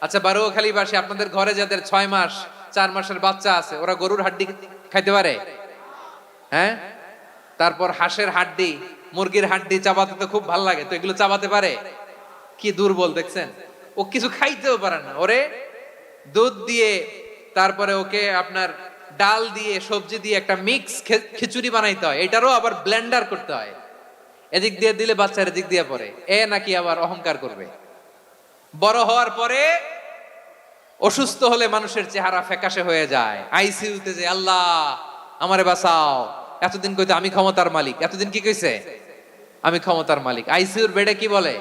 আচ্ছা, বারোখালীবাসী, আপনাদের ঘরে যাদের 6 মাস 4 মাসের বাচ্চা আছে, ওরা গরুর হাড্ডি খাইতে পারে? হ্যাঁ। তারপর হাঁসের হাড্ডি, মুরগির হাড্ডি চাবাতে তো খুব ভাল লাগে, তো এগুলো চাবাতে পারে? কি দুর্বল দেখছেন, ও কিছু খাইতেও পারে না। ওরে দুধ দিয়ে, তারপরে ওকে আপনার ডাল দিয়ে, সবজি দিয়ে একটা মিক্স খিচুড়ি বানাইতে হয়, এটারও আবার ব্লেন্ডার করতে হয়, এদিক দিয়ে দিলে বাচ্চার এদিক দিয়ে পড়ে। এ নাকি আবার অহংকার করবে। বড় হওয়ার পরে অসুস্থ হলে মানুষের চেহারা ফ্যাকাশে হয়ে যায়, আইসিইউতে যে আল্লাহ আমারে বাঁচাও, এতদিন কইতে আমি ক্ষমতার মালিক, এতদিন কি কইছে? আমি ক্ষমতার মালিক। আইসিইউর বেডে কি বলে?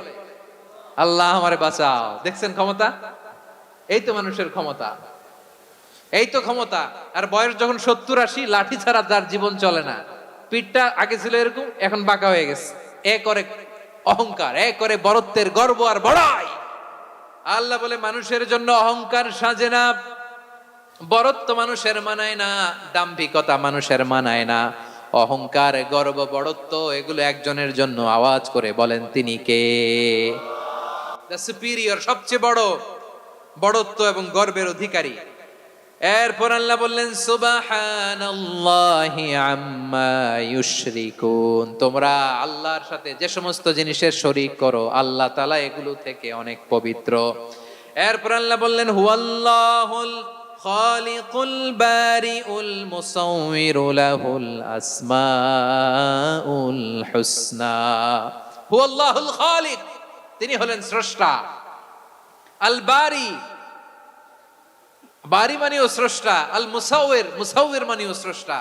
আল্লাহ আমারে বাঁচাও। দেখছেন ক্ষমতা? এই তো মানুষের ক্ষমতা, এই তো ক্ষমতা। আর বয়স যখন 70-80, লাঠি ছাড়া তার জীবন চলে না। পিঠটা আগে ছিল এরকম, এখন বাঁকা হয়ে গেছে। এ করে অহংকার, এ করে বরত্বের গর্ব আর বড়াই। আল্লাহ বলে, মানুষের জন্য অহংকার সাজে না, বরত্ব মানুষের মানায় না, দাম্ভিকতা মানুষের মানায় না। অহংকার, গর্ব, বড়ত্ব এগুলো একজনের জন্য। আওয়াজ করে বলেন তিনি কে? দ্য সুপিরিয়র, সবচেয়ে বড় বড়ত্ব এবং গর্বের অধিকারী। এরপর আল্লাহ বললেন, সুবহানাল্লাহি আম্মা ইউশরিকুন। তোমরা আল্লাহর সাথে যে সমস্ত জিনিসের শরীক করো, আল্লাহ তাআলা এগুলো থেকে অনেক পবিত্র। এরপর আল্লাহ বললেন, হুয়াল্লাহুল খালিকুল বারিউল মুসাউবিরু লাহুল আসমাউল হুসনা। হুয়াল্লাহুল খালিক, তিনি হলেন স্রষ্টা। আল বারি, বারি মানেও স্রষ্টা। আল মুসাউবির, মুসাউবির মানেও স্রষ্টা।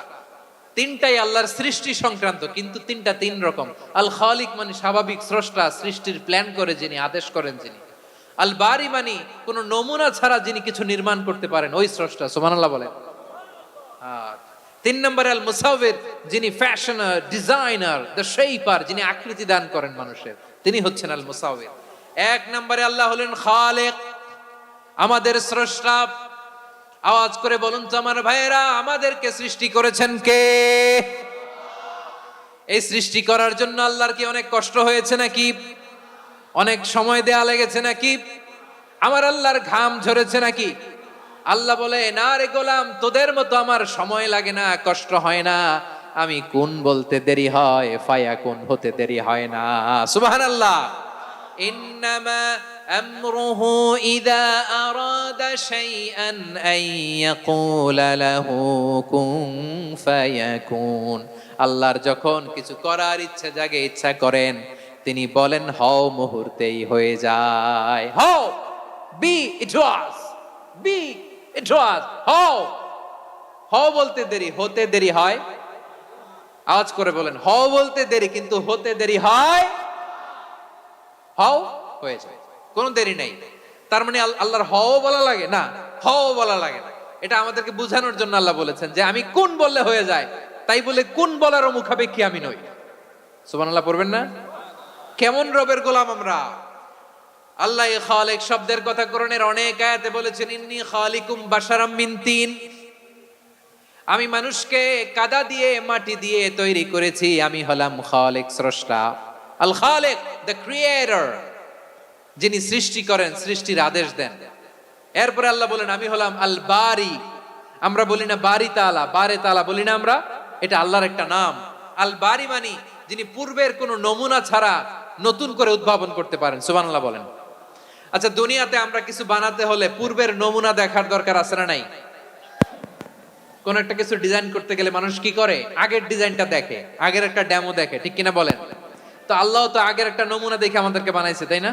তিনটাই আল্লাহর সৃষ্টি সংক্রান্ত, কিন্তু তিনটা তিন রকম। আল খালিক মানে স্বাভাবিক স্রষ্টা, সৃষ্টির প্ল্যান করে যিনি, আদেশ করেন যিনি। আল বারি মানে কোন নমুনা ছাড়া যিনি কিছু নির্মাণ করতে পারেন, ওই স্রষ্টা। সুবহানাল্লাহ বলেন। আর 3 নম্বরে আল মুসাউবির, যিনি ফ্যাশনার, ডিজাইনার, দ্য শেপার, যিনি আকৃতি দান করেন মানুষের, তিনি হচ্ছেন আল মুসাউবির। 1 নম্বরে আল্লাহ হলেন খালিক, আমাদের স্রষ্টা। আওয়াজ করে বলুন তো আমার ভাইয়েরা, আমাদেরকে সৃষ্টি করেছেন কে? এই সৃষ্টি করার জন্য আল্লাহর কি অনেক কষ্ট হয়েছে নাকি? অনেক সময় দেয়া লেগেছে নাকি? আমার আল্লাহর ঘাম ঝরেছে নাকি? আল্লাহ বলে, না রে গোলাম, তোদের মতো আমার সময় লাগে না, কষ্ট হয় না। আমি কোন বলতে দেরি হয়, ফায়াকুন হতে দেরি হয় না। সুবহানাল্লাহ। ইন্নামা আমরুহু ইযা আরাদা শাইআন আন ইয়াকুলা লাহু কুন ফায়াকুন। আল্লাহর যখন কিছু করার ইচ্ছা জাগে, ইচ্ছা করেন, তিনি বলেন হও, মুহূর্তেই হয়ে যায়। হও, বি ইট ওয়াজ, বি ইট ওয়াজ। হও, হও বলতে দেরি, হতে দেরি হয়। আওয়াজ করে বলেন, হও বলতে দেরি, কিন্তু হতে দেরি হয়। হও, হয়ে যায়, কোনো দেরি নেই। তার মানে আল্লাহর হও বলা লাগে না, হও বলা লাগে না। এটা আমাদেরকে বোঝানোর জন্য আল্লাহ বলেছেন যে আমি কোন বললে হয়ে যায়, তাই বলে কোন বলারও মুখাপেক্ষী আমি নই। সুবহানাল্লাহ পড়বেন না? কেমন রবের গোলাম আমরা। আল্লাহ খালিক শব্দের কথা কোরআনের অনেক আয়াতে বলেছেন, ইন্নী খালিকুম বাশারাম মিন তিন। আমি মানুষকে কাদা দিয়ে মাটি দিয়ে তৈরি করেছি, আমি হলাম খালিক, স্রষ্টা। আল খালিক, দ্য ক্রিয়েটর, যিনি সৃষ্টি করেন, সৃষ্টির আদেশ দেন। এরপরে আল্লাহ বলেন আমি হলাম আল বারি। আমরা বলি না বারি তাআলা, বারে তাআলা বলি না আমরা, এটা আল্লাহর একটা নাম। আল বারি মানি যিনি পূর্বের কোনো নমুনা ছাড়া নতুন করে উদ্ভাবন করতে পারেন। সুবহানাল্লাহ বলেন। আচ্ছা, দুনিয়াতে আমরা কিছু বানাতে হলে পূর্বের নমুনা দেখার দরকার আছে না নাই? কোন একটা কিছু ডিজাইন করতে গেলে মানুষ কি করে? আগের ডিজাইনটা দেখে, আগের একটা ডেমো দেখে, ঠিক কিনা বলেন? তো আল্লাহ তো আগের একটা নমুনা দেখে আমাদেরকে বানাইছে, তাই না?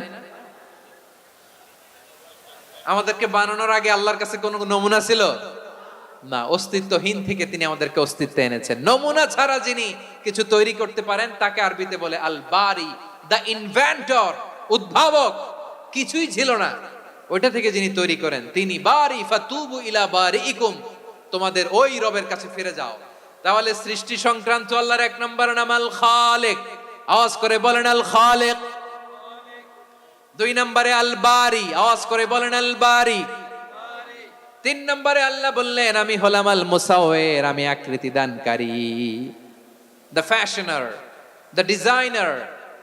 আমাদেরকে বানানোর আগে আল্লাহর কাছে কোনো নমুনা ছিল না, অস্তিত্বহীন থেকে তিনি আমাদেরকে অস্তিত্বে এনেছেন। নমুনা ছাড়া যিনি কিছু তৈরি করতে পারেন তাকে আরবিতে বলে আল বারি, দ্য ইনভেন্টর, উদ্ভাবক। কিছুই ছিল না, ওইটা থেকে যিনি তৈরি করেন তিনি বারি। ফাতুবু ইলা বারিইকুম, তোমাদের ওই রবের কাছে ফিরে যাও। তাহলে সৃষ্টি সংক্রান্ত আল্লাহর এক নম্বর নাম আল খালিক। আওয়াজ করে বলেন আল খালিক। দুই নম্বরে আল বারি, আওয়াজ করে বলেন আল বারি। তিন নম্বরে আল্লাহ বললেন আমি হলাম আল মুসাওয়ির, আমি আকৃতি দানকারী, the fashioner, the designer,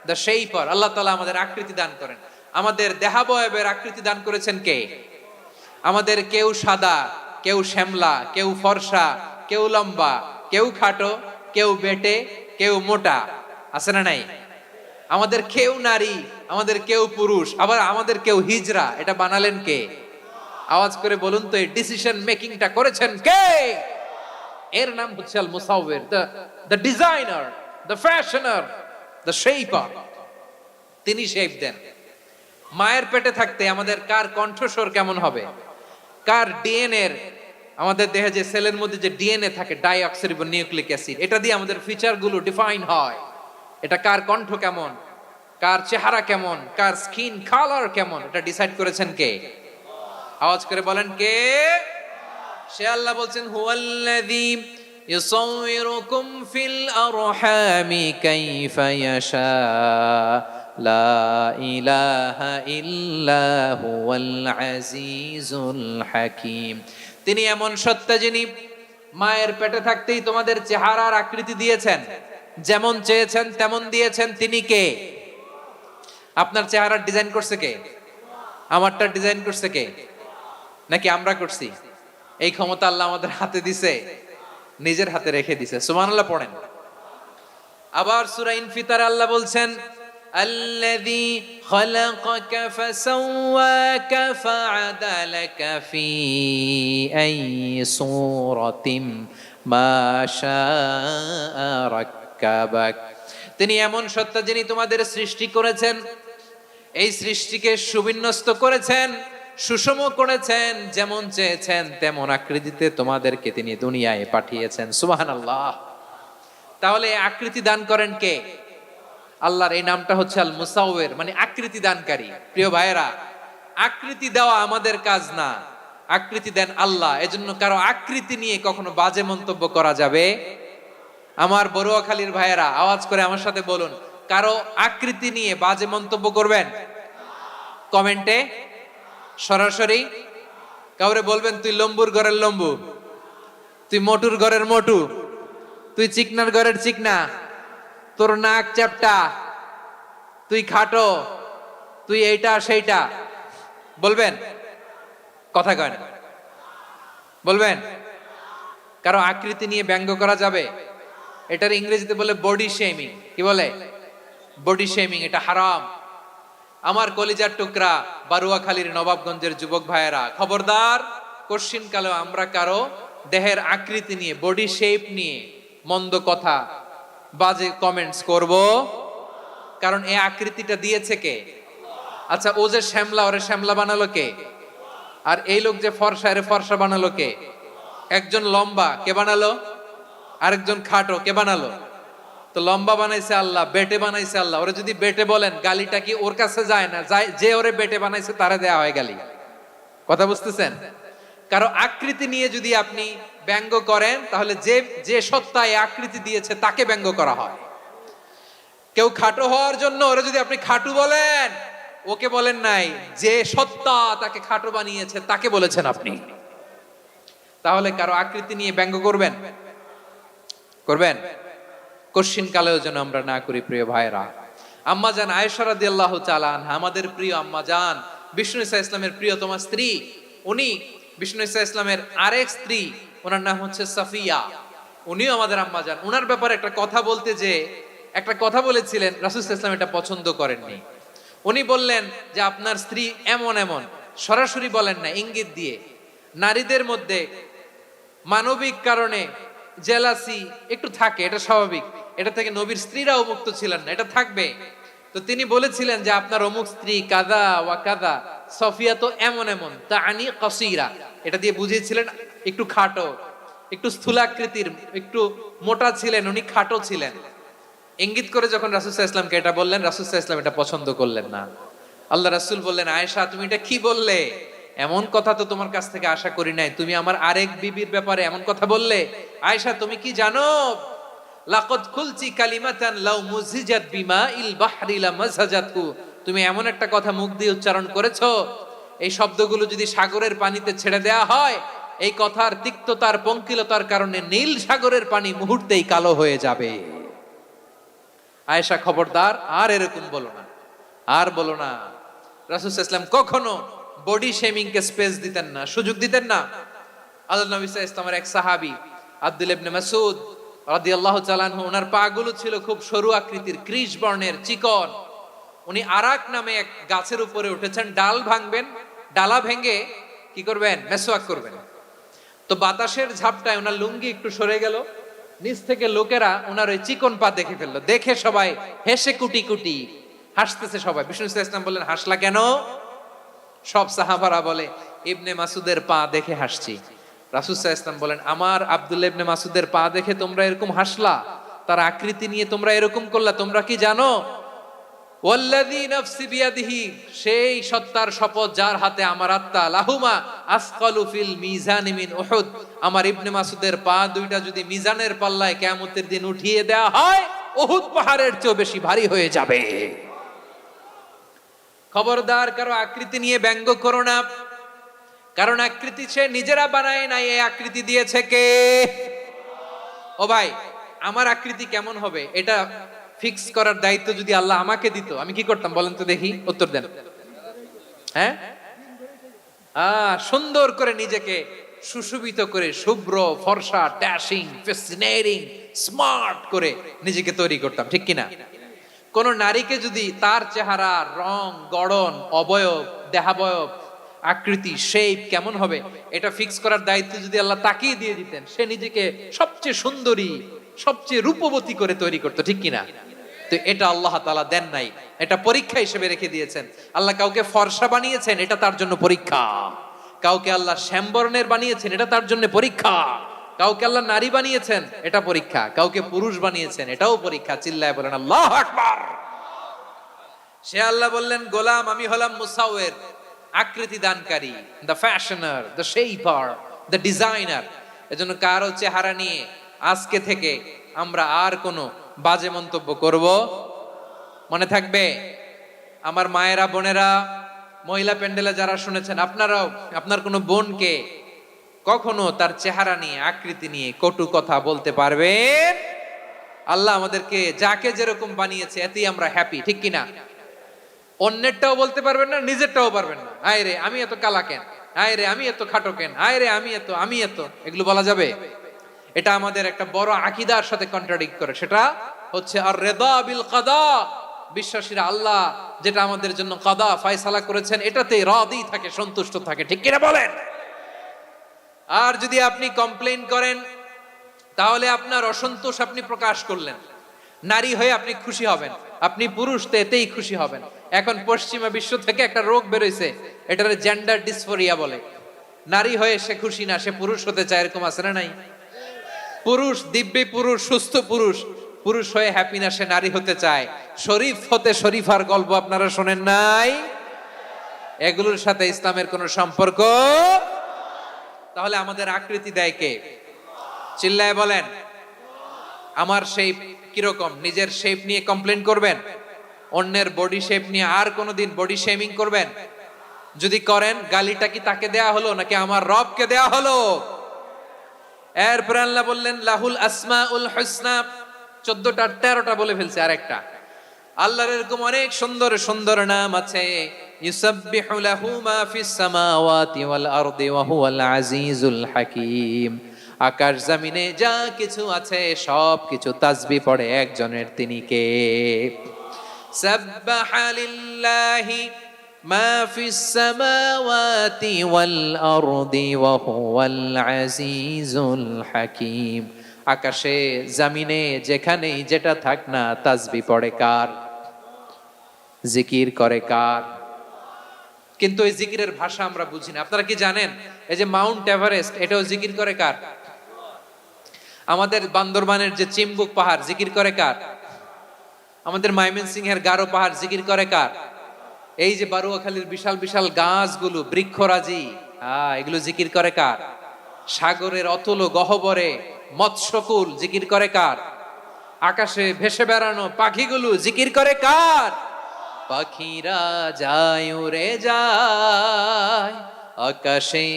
the shaper. আল্লাহ তাআলা আমাদের আকৃতি দান করেন। আমাদের দেহাবয়বের আকৃতি দান করেছেন কে? আমাদের কেউ সাদা, কেউ শ্যামলা, কেউ ফর্সা, কেউ লম্বা, কেউ খাটো, কেউ বেটে, কেউ মোটা, আছে না নাই? আমাদের কেউ নারী, আমাদের কেউ পুরুষ, আবার আমাদের কেউ হিজড়া। এটা বানালেন কে? আওয়াজ করে বলুন তো, এই ডিসিশন মেকিংটা করেছেন কে? এর নাম হচ্ছে আল মুসাওয়ির, the designer, the fashioner, the shaper. তিনি শেপ দেন। মায়ের পেটে থাকতে আমাদের কার কণ্ঠস্বর কেমন হবে, কার ডিএনএ, আমাদের দেহে যে সেলের মধ্যে যে ডিএনএ থাকে, ডাইঅক্সিরিবো নিউক্লিক অ্যাসিড, এটা দিয়ে আমাদের ফিচার গুলো ডিফাইন হয়। এটা কার কণ্ঠ কেমন, কার চেহারা কেমন, কার স্কিন কালার কেমন, এটা ডিসাইড করেছেন কে? আওয়াজ করে বলেন কে? সে আল্লাহ বলছেন হুয়াল্লাযী ইউসাউয়িরুকুম ফিল আরহামি কাইফা ইয়াশা লা ইলাহা ইল্লা হুয়াল আজিজুল হাকীম। তিনি এমন সত্তা যিনি মায়ের পেটে থাকতেই তোমাদের চেহারার আকৃতি দিয়েছেন, যেমন চেয়েছেন তেমন দিয়েছেন। তিনি কে? আপনার চেহারার ডিজাইন করছে কে? আমারটা ডিজাইন করছে কে? নাকি আমরা করছি? এই ক্ষমতা আল্লাহ আমাদের হাতে দিছে, নিজের হাতে রেখে দিছে। সুবহানাল্লাহ পড়েন। আবার সূরা ইনফিতারে আল্লাহ বলছেন আল্লাযী খালাকাকা ফাসাওয়াকা ফাআদালাকা ফি আইয়ি সূরাতিন মা শাআ রাক্কাবাক। তিনি এমন সত্তা যিনি তোমাদের সৃষ্টি করেছেন, এই সৃষ্টিকে সুবিন্যস্ত করেছেন, সুষম করেছেন, যেমন চেয়েছেন তেমন আকৃতিতে তোমাদেরকে তিনি দুনিয়ায় পাঠিয়েছেন। সুবহানাল্লাহ। তাহলে আকৃতি দান করেন কে? আল্লাহর এই নামটা হচ্ছে আল মুসাওয়ির, মানে আকৃতি দানকারী। প্রিয় ভাইয়েরা, আকৃতি দেওয়া আমাদের কাজ না, আকৃতি দেন আল্লাহ। এজন্য কারো আকৃতি নিয়ে কখনো বাজে মন্তব্য করা যাবে। আমার বড়ুয়াখালীর ভাইয়েরা আওয়াজ করে আমার সাথে বলুন, কারো আকৃতি নিয়ে বাজে মন্তব্য করবেন? কমেন্টে সরাসরি কাউরে বলবেন তুই লম্বুর ঘরের লম্বু, তুই মোটুর ঘরের মোটু, তুই চিকনার ঘরের চিকনা, তোর নাক চ্যাপটা, তুই খাটো, তুই এইটা সেইটা বলবেন? কথা কয় না, বলবেন? কারো আকৃতি নিয়ে ব্যঙ্গ করা যাবে? এটার ইংরেজিতে বলে বডি শেমিং। কি বলে? Body shaming. এটা হারাম। আমার কলিজার টুকরা বারুয়াখালীর নবাবগঞ্জের যুবক ভাইয়েরা, খবরদার, কোশ্চিন কালেও আমরা কারো দেহের আকৃতি নিয়ে, বডি শেপ নিয়ে মন্দ কথা, বাজে কমেন্টস করব। কারণ এই আকৃতিটা দিয়েছে কে? আচ্ছা, ও যে শ্যামলা, ওরে শ্যামলা বানালো কে? আর এই লোক যে ফর্সা, এরে ফর্সা বানালো কে? একজন লম্বা, কে বানালো? আরেকজন খাটো, কে বানালো? তো লম্বা বানাইছে আল্লাহ, বেটে বানাইছে আল্লাহ। ওরে যদি বেটে বলেন, গালিটা কি ওর কাছে যায় না? যায়। যে ওরে বেটে বানাইছে তারে দেয়া হয় গালি। কথা বুঝতেছেন? কারো আকৃতি নিয়ে যদি আপনি ব্যঙ্গ করেন, তাহলে যে যে সত্তা এই আকৃতি দিয়েছে তাকে ব্যঙ্গ করা হয়। কেউ খাটো হওয়ার জন্য ওরে যদি আপনি খাটু বলেন, ওকে বলেন নাই, যে সত্তা তাকে খাটো বানিয়েছে তাকে বলেছেন আপনি। তাহলে কারো আকৃতি নিয়ে ব্যঙ্গ করবেন? করবেন? কশ্চিন কালেও যেন আমরা না করি প্রিয় ভাইরা। আম্মা জান আয়েশা রাদিয়াল্লাহু তাআলা আনহা, আমাদের প্রিয় আম্মা জান, বিষ্ণু ঈসা ইসলামের প্রিয়তমা স্ত্রী, উনি বিষ্ণু ঈসা ইসলামের আরেক স্ত্রী, ওনার নাম হচ্ছে সাফিয়া, উনিও আমাদের আম্মা জান। ওনার ব্যাপারে একটা কথা বলতে যে একটা কথা বলেছিলেন, রাসূল সাল্লাল্লাহু আলাইহি ওয়াসাল্লাম এটা পছন্দ করেননি। উনি বললেন যে আপনার স্ত্রী এমন এমন, সরাসরি বলেন না, ইঙ্গিত দিয়ে। নারীদের মধ্যে মানবিক কারণে জেলাসি একটু থাকে, এটা স্বাভাবিক, এটা থেকে নবীর স্ত্রীরাও মুক্ত ছিলেন না, এটা থাকবে। তো তিনি বলেছিলেন যে আপনার অমুক স্ত্রী কাদা ওয়া কাদা, সফিয়া তো এমন এমন, তা আনি কসিরা, এটা দিয়ে বুঝিয়েছিলেন একটু খাটো, একটু স্থূলাকৃতির, একটু মোটা ছিলেন, উনি খাটো ছিলেন। ইঙ্গিত করে যখন রাসূল সাল্লাল্লাহু আলাইহি ওয়াসাল্লামকে এটা বললেন, রাসূল সাল্লাল্লাহু আলাইহি ওয়াসাল্লাম এটা পছন্দ করলেন না। আল্লাহ রাসূল বললেন, আয়েশা তুমি এটা কি বললে? এমন কথা তো তোমার কাছ থেকে আশা করি নাই, তুমি আমার আরেক বিবির ব্যাপারে এমন কথা বললে। আয়েশা তুমি কি জানো, লাকাদ কুলতি কালিমাতান লাউ মুজিজাত বিমাইল বাহরি লামাজাজাতহু, তুমি এমন একটা কথা মুখ দিয়ে উচ্চারণ করেছো, এই শব্দগুলো যদি সাগরের পানিতে ছেড়ে দেয়া হয়, এই কথার তিক্ততার পঙ্কিলতার কারণে নীল সাগরের পানি মুহূর্তেই কালো হয়ে যাবে। আয়েশা খবরদার, আর এরকম বলো না, আর বলো না। রাসূল সাল্লাল্লাহু আলাইহি ওয়াসাল্লাম কখনো বডি শেমিং কে স্পেস দিতেন না, সুযোগ দিতেন না। আল্লাহ নবী সাল্লাল্লাহু আলাইহি ওয়াসাল্লামের এক সাহাবী আব্দুল্লাহ ইবনে মাসউদ রাদিয়াল্লাহু তাআলা আনহু, ওনার পাগুলো ছিল খুব সরু আকৃতির, কৃশ বর্ণের, চিকন। উনি আরাক নামে এক গাছের উপরে উঠেছেন, ডাল ভাঙবেন, ডালা ভেঙে কি করবেন, মেসওয়াক করবেন। তো বাতাসের ঝাপটায় ওনার লুঙ্গি একটু সরে গেল, নিচ থেকে লোকেরা ওনার ওই চিকন পা দেখে ফেললো, দেখে সবাই হেসে কুটি কুটি হাসতেছে সবাই। বিষ্ণু ইসলাম বললেন, হাসলা কেন? সব সাহাবারা বলে, ইবনে মাসুদের পা দেখে হাসছি। রাসূল সাল্লাল্লাহু আলাইহি ওয়াসাল্লাম বলেন, আমার আব্দুল্লাহ ইবনে মাসুদের পা দেখে তোমরা এরকম হাসলা, তার আকৃতি নিয়ে তোমরা এরকম করলা, তোমরা কি জানো? ওয়াল্লাযী নাফসি বিয়াদিহি, সেই সত্তার শপথ যার হাতে আমার আত্মা, লাহুমা আসকালু ফিল মিজানি মিন উহুদ, আমার ইবনে মাসুদের পা দুইটা যদি মিজানের পাল্লায় কিয়ামতের দিন উঠিয়ে দেয়া হয়, উহুদ পাহাড়ের চেয়ে বেশি ভারী হয়ে যাবে। খবরদার কারো আকৃতি নিয়ে ব্যঙ্গ করো না, কারণ আকৃতি সে নিজেরা বানায় নাই, এই আকৃতি দিয়েছে কে? ও ভাই, আমার আকৃতি কেমন হবে এটা ফিক্স করার দায়িত্ব যদি আল্লাহ আমাকে দিত, আমি কি করতাম বলেন তো দেখি, উত্তর দেন। হ্যাঁ, সুন্দর করে নিজেকে সুশোভিত করে, শুভ্র ফর্সা, ড্যাশিং, ফ্যাসিনেটিং, স্মার্ট করে নিজেকে তৈরি করতাম, ঠিক কিনা? কোন নারীকে যদি তার চেহারা, রং, গড়ন, অবয়ব, দেহাবয়ব, আকৃতি, শেপ কেমন হবে এটা ফিক্স করার দায়িত্ব যদি আল্লাহ তাকিয়ে দিয়ে দিতেন, সে নিজেকে সবচেয়ে সুন্দরী, সবচেয়ে রূপবতী করে তৈরি করতো, ঠিক কিনা? তো এটা আল্লাহ তাআলা দেন নাই, এটা পরীক্ষা হিসেবে রেখে দিয়েছেন। আল্লাহ কাউকে ফর্সা বানিয়েছেন, এটা তার জন্য পরীক্ষা। কাউকে আল্লাহ শ্যামবর্ণের বানিয়েছেন, এটা তার জন্য পরীক্ষা। কাউকে আল্লাহ নারী বানিয়েছেন, এটা পরীক্ষা। কাউকে পুরুষ বানিয়েছেন, এটাও পরীক্ষা। চিল্লায় বলেন আল্লাহু আকবার। সে আল্লাহ বললেন, গোলাম আমি হলাম মুসাওয়ির, আকৃতি দানকারী, the fashioner, the shaper, the designer. এজন্য কারো চেহারা নিয়ে আজকে থেকে আমরা আর কোনো বাজে মন্তব্য করব, মনে থাকবে? আমার মায়েরা, বোনেরা, মহিলা প্যান্ডেলে যারা শুনেছেন, আপনারাও আপনার কোনো বোনকে কখনো তার চেহারা নিয়ে, আকৃতি নিয়ে কটু কথা বলতে পারবেন? আল্লাহ আমাদেরকে যাকে যেরকম বানিয়েছে এতেই আমরা হ্যাপি, ঠিক কিনা? অন্যেরটাও বলতে পারবেন না, নিজেরটাও পারবেন না। আয় রে আমি এত কালা কেন, আয় রে আমি এত খাটো কেন, আয় রে আমি এত, এগুলো বলা যাবে? এটা আমাদের একটা বড় আকীদার সাথে কন্ট্রাডিক্ট করে। সেটা হচ্ছে আর রিদা বিল কাদা, বিশ্বাসীরা আল্লাহ যেটা আমাদের জন্য কাদা ফয়সালা করেছেন এটাতে রাদি থাকে, সন্তুষ্ট থাকে, ঠিক কিনা বলেন? আর যদি আপনি কমপ্লেইন করেন তাহলে আপনার অসন্তোষ আপনি প্রকাশ করলেন। নারী হয়ে আপনি খুশি হবেন, আপনি পুরুষ তো এতেই খুশি হবেন। এখন পশ্চিমা বিশ্ব থেকে একটা রোগ বেরোইছে, এটারে জেন্ডার ডিসফোরিয়া বলে। নারী হয়ে সে খুশি না, সে পুরুষ হতে চায়, এরকম আছে না নাই? পুরুষ, দিব্যি পুরুষ, সুস্থ পুরুষ, পুরুষ হয়ে হ্যাপি না, সে নারী হতে চায়। শরীফ হতে শরীফার গল্প আপনারা শোনেন নাই? এগুলোর সাথে ইসলামের কোনো সম্পর্ক? তাহলে আমাদের আকৃতি দেয় কে? চিল্লায় বলেন। আমার শেপ কিরকম, নিজের শেপ নিয়ে কমপ্লেন করবেন? অন্যের বডি শেপ নিয়ে আর কোনোদিন বডি শেমিং করবেন? যদি করেন, গালিটা কি তাকে দেয়া হলো নাকি আমার রবকে দেয়া হলো? এরপরে আল্লাহ বললেন লাহুল আসমাউল হুসনা, 14টা 13টা বলে ফেলছে আরেকটা। আল্লাহর এরকম অনেক সুন্দর সুন্দর নাম আছে। ইউসাব্বিহু লাহু মা ফিস সামাওয়াতি ওয়াল আরদি ওয়া হুয়াল আজিজুল হাকীম। আকাশ জমিনে যা কিছু আছে সব কিছু তাসবিহ পড়ে একজনের, তিনি কে? সাব্বাহা লিল্লাহি মা ফিস সামাওয়াতি ওয়াল আরদি ওয়া হুয়াল আজিজুল হাকীম। আকাশে জমিনে যেখানেই যেটা থাক না তাসবিহ পড়ে কার? জিকির করে কার? কিন্তু এই জিকিরের ভাষা আমরা বুঝি না। আপনারা কি জানেন এই যে মাউন্ট এভারেস্ট, এটাও জিকির করে কার? আমাদের বান্দরবানের যে চিম্বুক পাহাড় জিকির করে কার? আমাদের ময়মনসিংহের গারো পাহাড় জিকির করে কার? এই যে বারুয়াখালীর বিশাল বিশাল গাছগুলো, বৃক্ষরাজি, এগুলো জিকির করে কার? সাগরের অতল গহ্বরে মৎস্যকুল জিকির করে কার? আকাশে ভেসে বেড়ানো পাখিগুলো জিকির করে কার? পাখিরা যায় উড়ে যায় আকাশে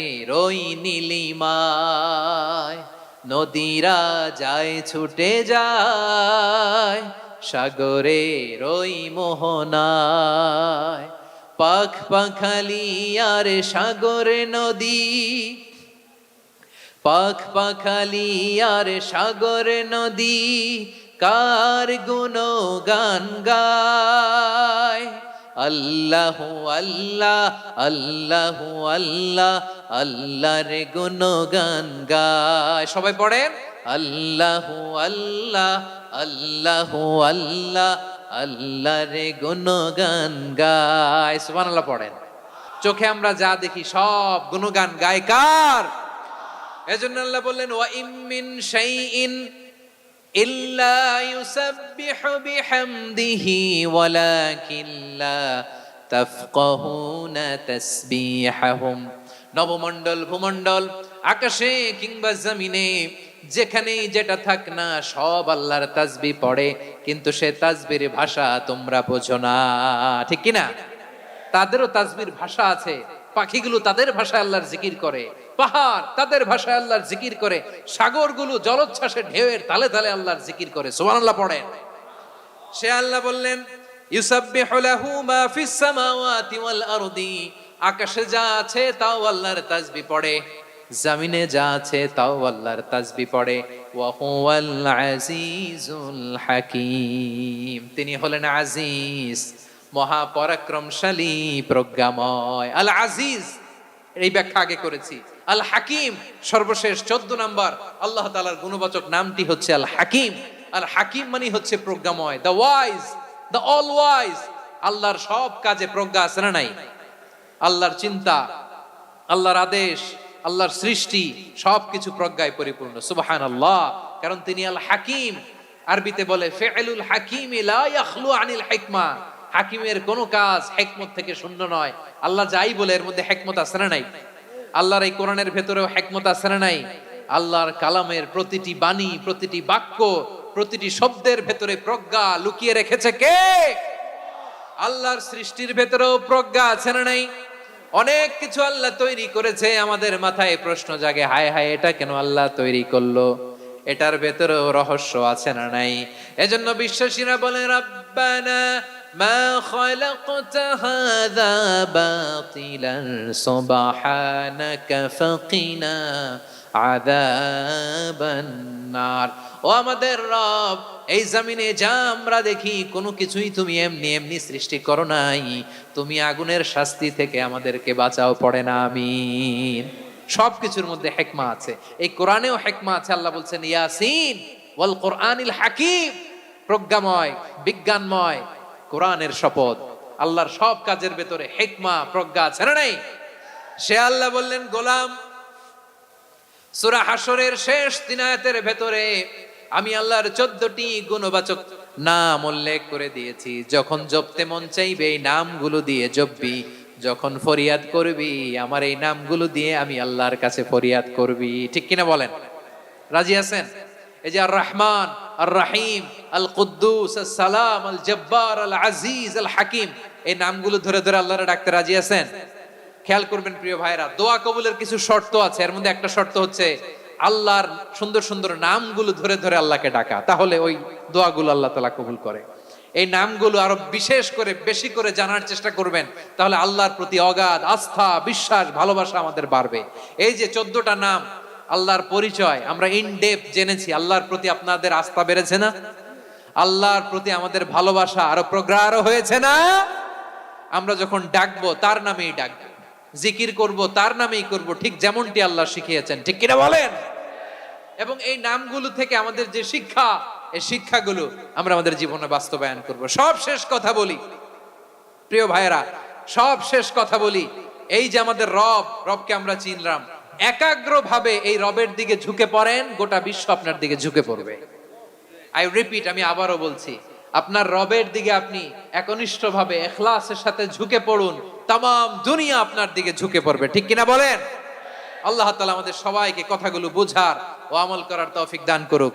ওই নীলিমায়, নদীরা যায় ছুটে যায় সাগরের ওই মোহনায়। পাখ পাখালি আর সাগরে নদী, পাখ পাখালি আর সাগরে নদী কার গুণগান গায়। আল্লাহু আল্লাহ আল্লাহু আল্লাহ আল্লাহর গুণগান গায়। সবাই পড়েন আল্লাহু আল্লাহ আল্লাহু আল্লাহ আল্লাহর গুণগান গায়। সুবহানাল্লাহ পড়েন। চোখে আমরা যা দেখি সব গুণগান গায় কার? এজন্য আল্লাহ বললেন ওয়া ইম মিন শাইইন ইল্লা ইউসাব্বিহু বিহামদিহি ওয়ালাকিন লা তাফকাহুনা তাসবিহাহুম। নবমণ্ডল ভূমণ্ডল আকাশে কিংবা জমিনে যেখানেই যেটা থাক না সব আল্লাহর তাসবিহ পড়ে, কিন্তু সে তাসবির ভাষা তোমরা বোঝো না, ঠিক কি না? তাদেরও তাসবির ভাষা আছে। পাখিগুলো তাদের ভাষায় আল্লাহর জিকির করে, পাহাড় তাদের ভাষায় আল্লাহর জিকির করে, সাগরগুলো জলোচ্ছ্বাসে ঢেউয়ের তালে তালে আল্লাহর জিকির করে। সুবহানাল্লাহ পড়েন। সে আল্লাহ বললেন ইউসাব্বিহু লাহু মা ফিস সামাওয়াতি ওয়াল আরদি, আকাশে যা আছে তাও আল্লাহর তাসবিহ পড়ে, জমিনে যা আছে তাও আল্লাহর তাসবিহ পড়ে। ওয়া হুয়াল আজিজুল হাকীম, তিনি হলেন আজিজ, মহাপরাক্রমশালী, প্রজ্ঞাময়। আল আজিজ এই ব্যাখ্যা আগে করেছি। আল হাকিম সর্বশেষ 14 নাম্বার আল্লাহ তাআলার গুণবাচক নামটি হচ্ছে আল হাকিম। আল হাকিম মানে হচ্ছে প্রজ্ঞাময়, the wise, the all wise. আল্লাহর সব কাজে প্রজ্ঞা আছে না নাই? আল্লাহর চিন্তা, আল্লাহর আদেশ, আল্লাহর সৃষ্টি সবকিছু প্রজ্ঞায় পরিপূর্ণ। সুবহানাল্লাহ, কারণ তিনি আল হাকিম। আরবিতে বলে ফিআলুল হাকিম লা ইয়াখলু আনিল হিকমা, হাকিমের কোনো কাজ হিকমত থেকে শূন্য নয়। আল্লাহ যাই বলে এর মধ্যে হিকমত আছে না নাই? আল্লাহর এই কোরআনের ভেতরেও হিকমত আছে না নাই? আল্লাহর কালামের প্রতিটি বাণী, প্রতিটি বাক্য, প্রতিটি শব্দের ভেতরে প্রজ্ঞা লুকিয়ে রেখেছে কে? আল্লাহর সৃষ্টির ভেতরেও প্রজ্ঞা আছে না নাই? অনেক কিছু আল্লাহ তৈরি করেছে, আমাদের মাথায় প্রশ্ন জাগে, হায় হায় এটা কেন আল্লাহ তৈরি করলো? এটার ভেতরেও রহস্য আছে না নাই? এজন্য বিশ্বাসীরা বলে রব্বানা মা খালাকতা হাযা বাতিলান সুবহানাকা ফাকিনা আযাবান নার। ও আমাদের রব, এই জমিনে যা আমরা দেখি কোনো কিছুই তুমি এমনি এমনি সৃষ্টি করো নাই, তুমি আগুনের শাস্তি থেকে আমাদেরকে বাঁচাও, পড়ে না আমিন। সবকিছুর মধ্যে হিকমা আছে, এই কোরআনেও হিকমা আছে। আল্লাহ বলছেন ইয়াসিন ওয়াল কোরআনিল হাকিম, প্রজ্ঞাময়, বিজ্ঞানময় কোরআনের শপথ। আল্লাহর সব কাজের ভেতরে হিকমা, প্রজ্ঞা আছে না নাই? সে আল্লাহ বললেন গোলাম, সূরা হাশরের শেষ 3 আয়াতের ভেতরে আমি আল্লাহর 14টি গুণবাচক নাম উল্লেখ করে দিয়েছি। যখন জপতে মন চাইবে এই নামগুলো দিয়ে জপবি, যখন ফরিয়াদ করবি আমার এই নামগুলো দিয়ে আমি আল্লাহর কাছে ফরিয়াদ করবি, ঠিক কিনা বলেন? রাজি আছেন? এই যে আর রহমান, আর রাহিম, আল কুদ্দুস, আস সালাম, আল জব্বার, আল আজিজ, আল হাকিম, এই নামগুলো ধরে ধরে আল্লাহরে ডাকতে রাজি আছেন? খেয়াল করবেন প্রিয় ভাইরা, দোয়া কবুলের কিছু শর্ত আছে। এর মধ্যে একটা শর্ত হচ্ছে আল্লাহর সুন্দর সুন্দর নামগুলো ধরে ধরে আল্লাহকে ডাকা, তাহলে ওই দোয়াগুলো আল্লাহ তাআলা কবুল করে। এই নামগুলো আরো বিশেষ করে বেশি করে জানার চেষ্টা করবেন, তাহলে আল্লাহর প্রতি অগাধ আস্থা, বিশ্বাস, ভালোবাসা আমাদের বাড়বে। এই যে 14টা নাম, আল্লাহর পরিচয় আমরা ইন ডেপথ জেনেছি, আল্লাহর প্রতি আপনাদের আস্থা বেড়েছে না? আল্লাহর প্রতি আমাদের ভালোবাসা আরো প্রগাঢ় হয়েছে না? আমরা যখন ডাকবো তার নামেই ডাকবো, জিকির করব তার নামেই করব, ঠিক যেমনটি আল্লাহ শিখিয়েছেন, ঠিক কিনা বলেন? এবং এই নামগুলো থেকে আমাদের যে শিক্ষা, এই শিক্ষাগুলো আমরা আমাদের জীবনে বাস্তবায়ন করব। সব শেষ কথা বলি প্রিয় ভাইয়েরা, সব শেষ কথা বলি, এই যে আমাদের রবকে আমরা চিনলাম, একাগ্রভাবে এই রবের দিকে ঝুঁকে পড়েন, গোটা বিশ্ব আপনার দিকে ঝুঁকে পড়বে। আই রিপিট, আমি আবারও বলছি, আপনার রবের দিকে আপনি একনিষ্ঠভাবে ইখলাসের সাথে ঝুঁকে পড়ুন, তাম দুনিয়া আপনার দিকে ঝুঁকে পড়বে, ঠিক কিনা বলেন? আল্লাহ তাআলা আমাদের সবাইকে কথাগুলো বোঝার ও আমল করার তৌফিক দান করুক।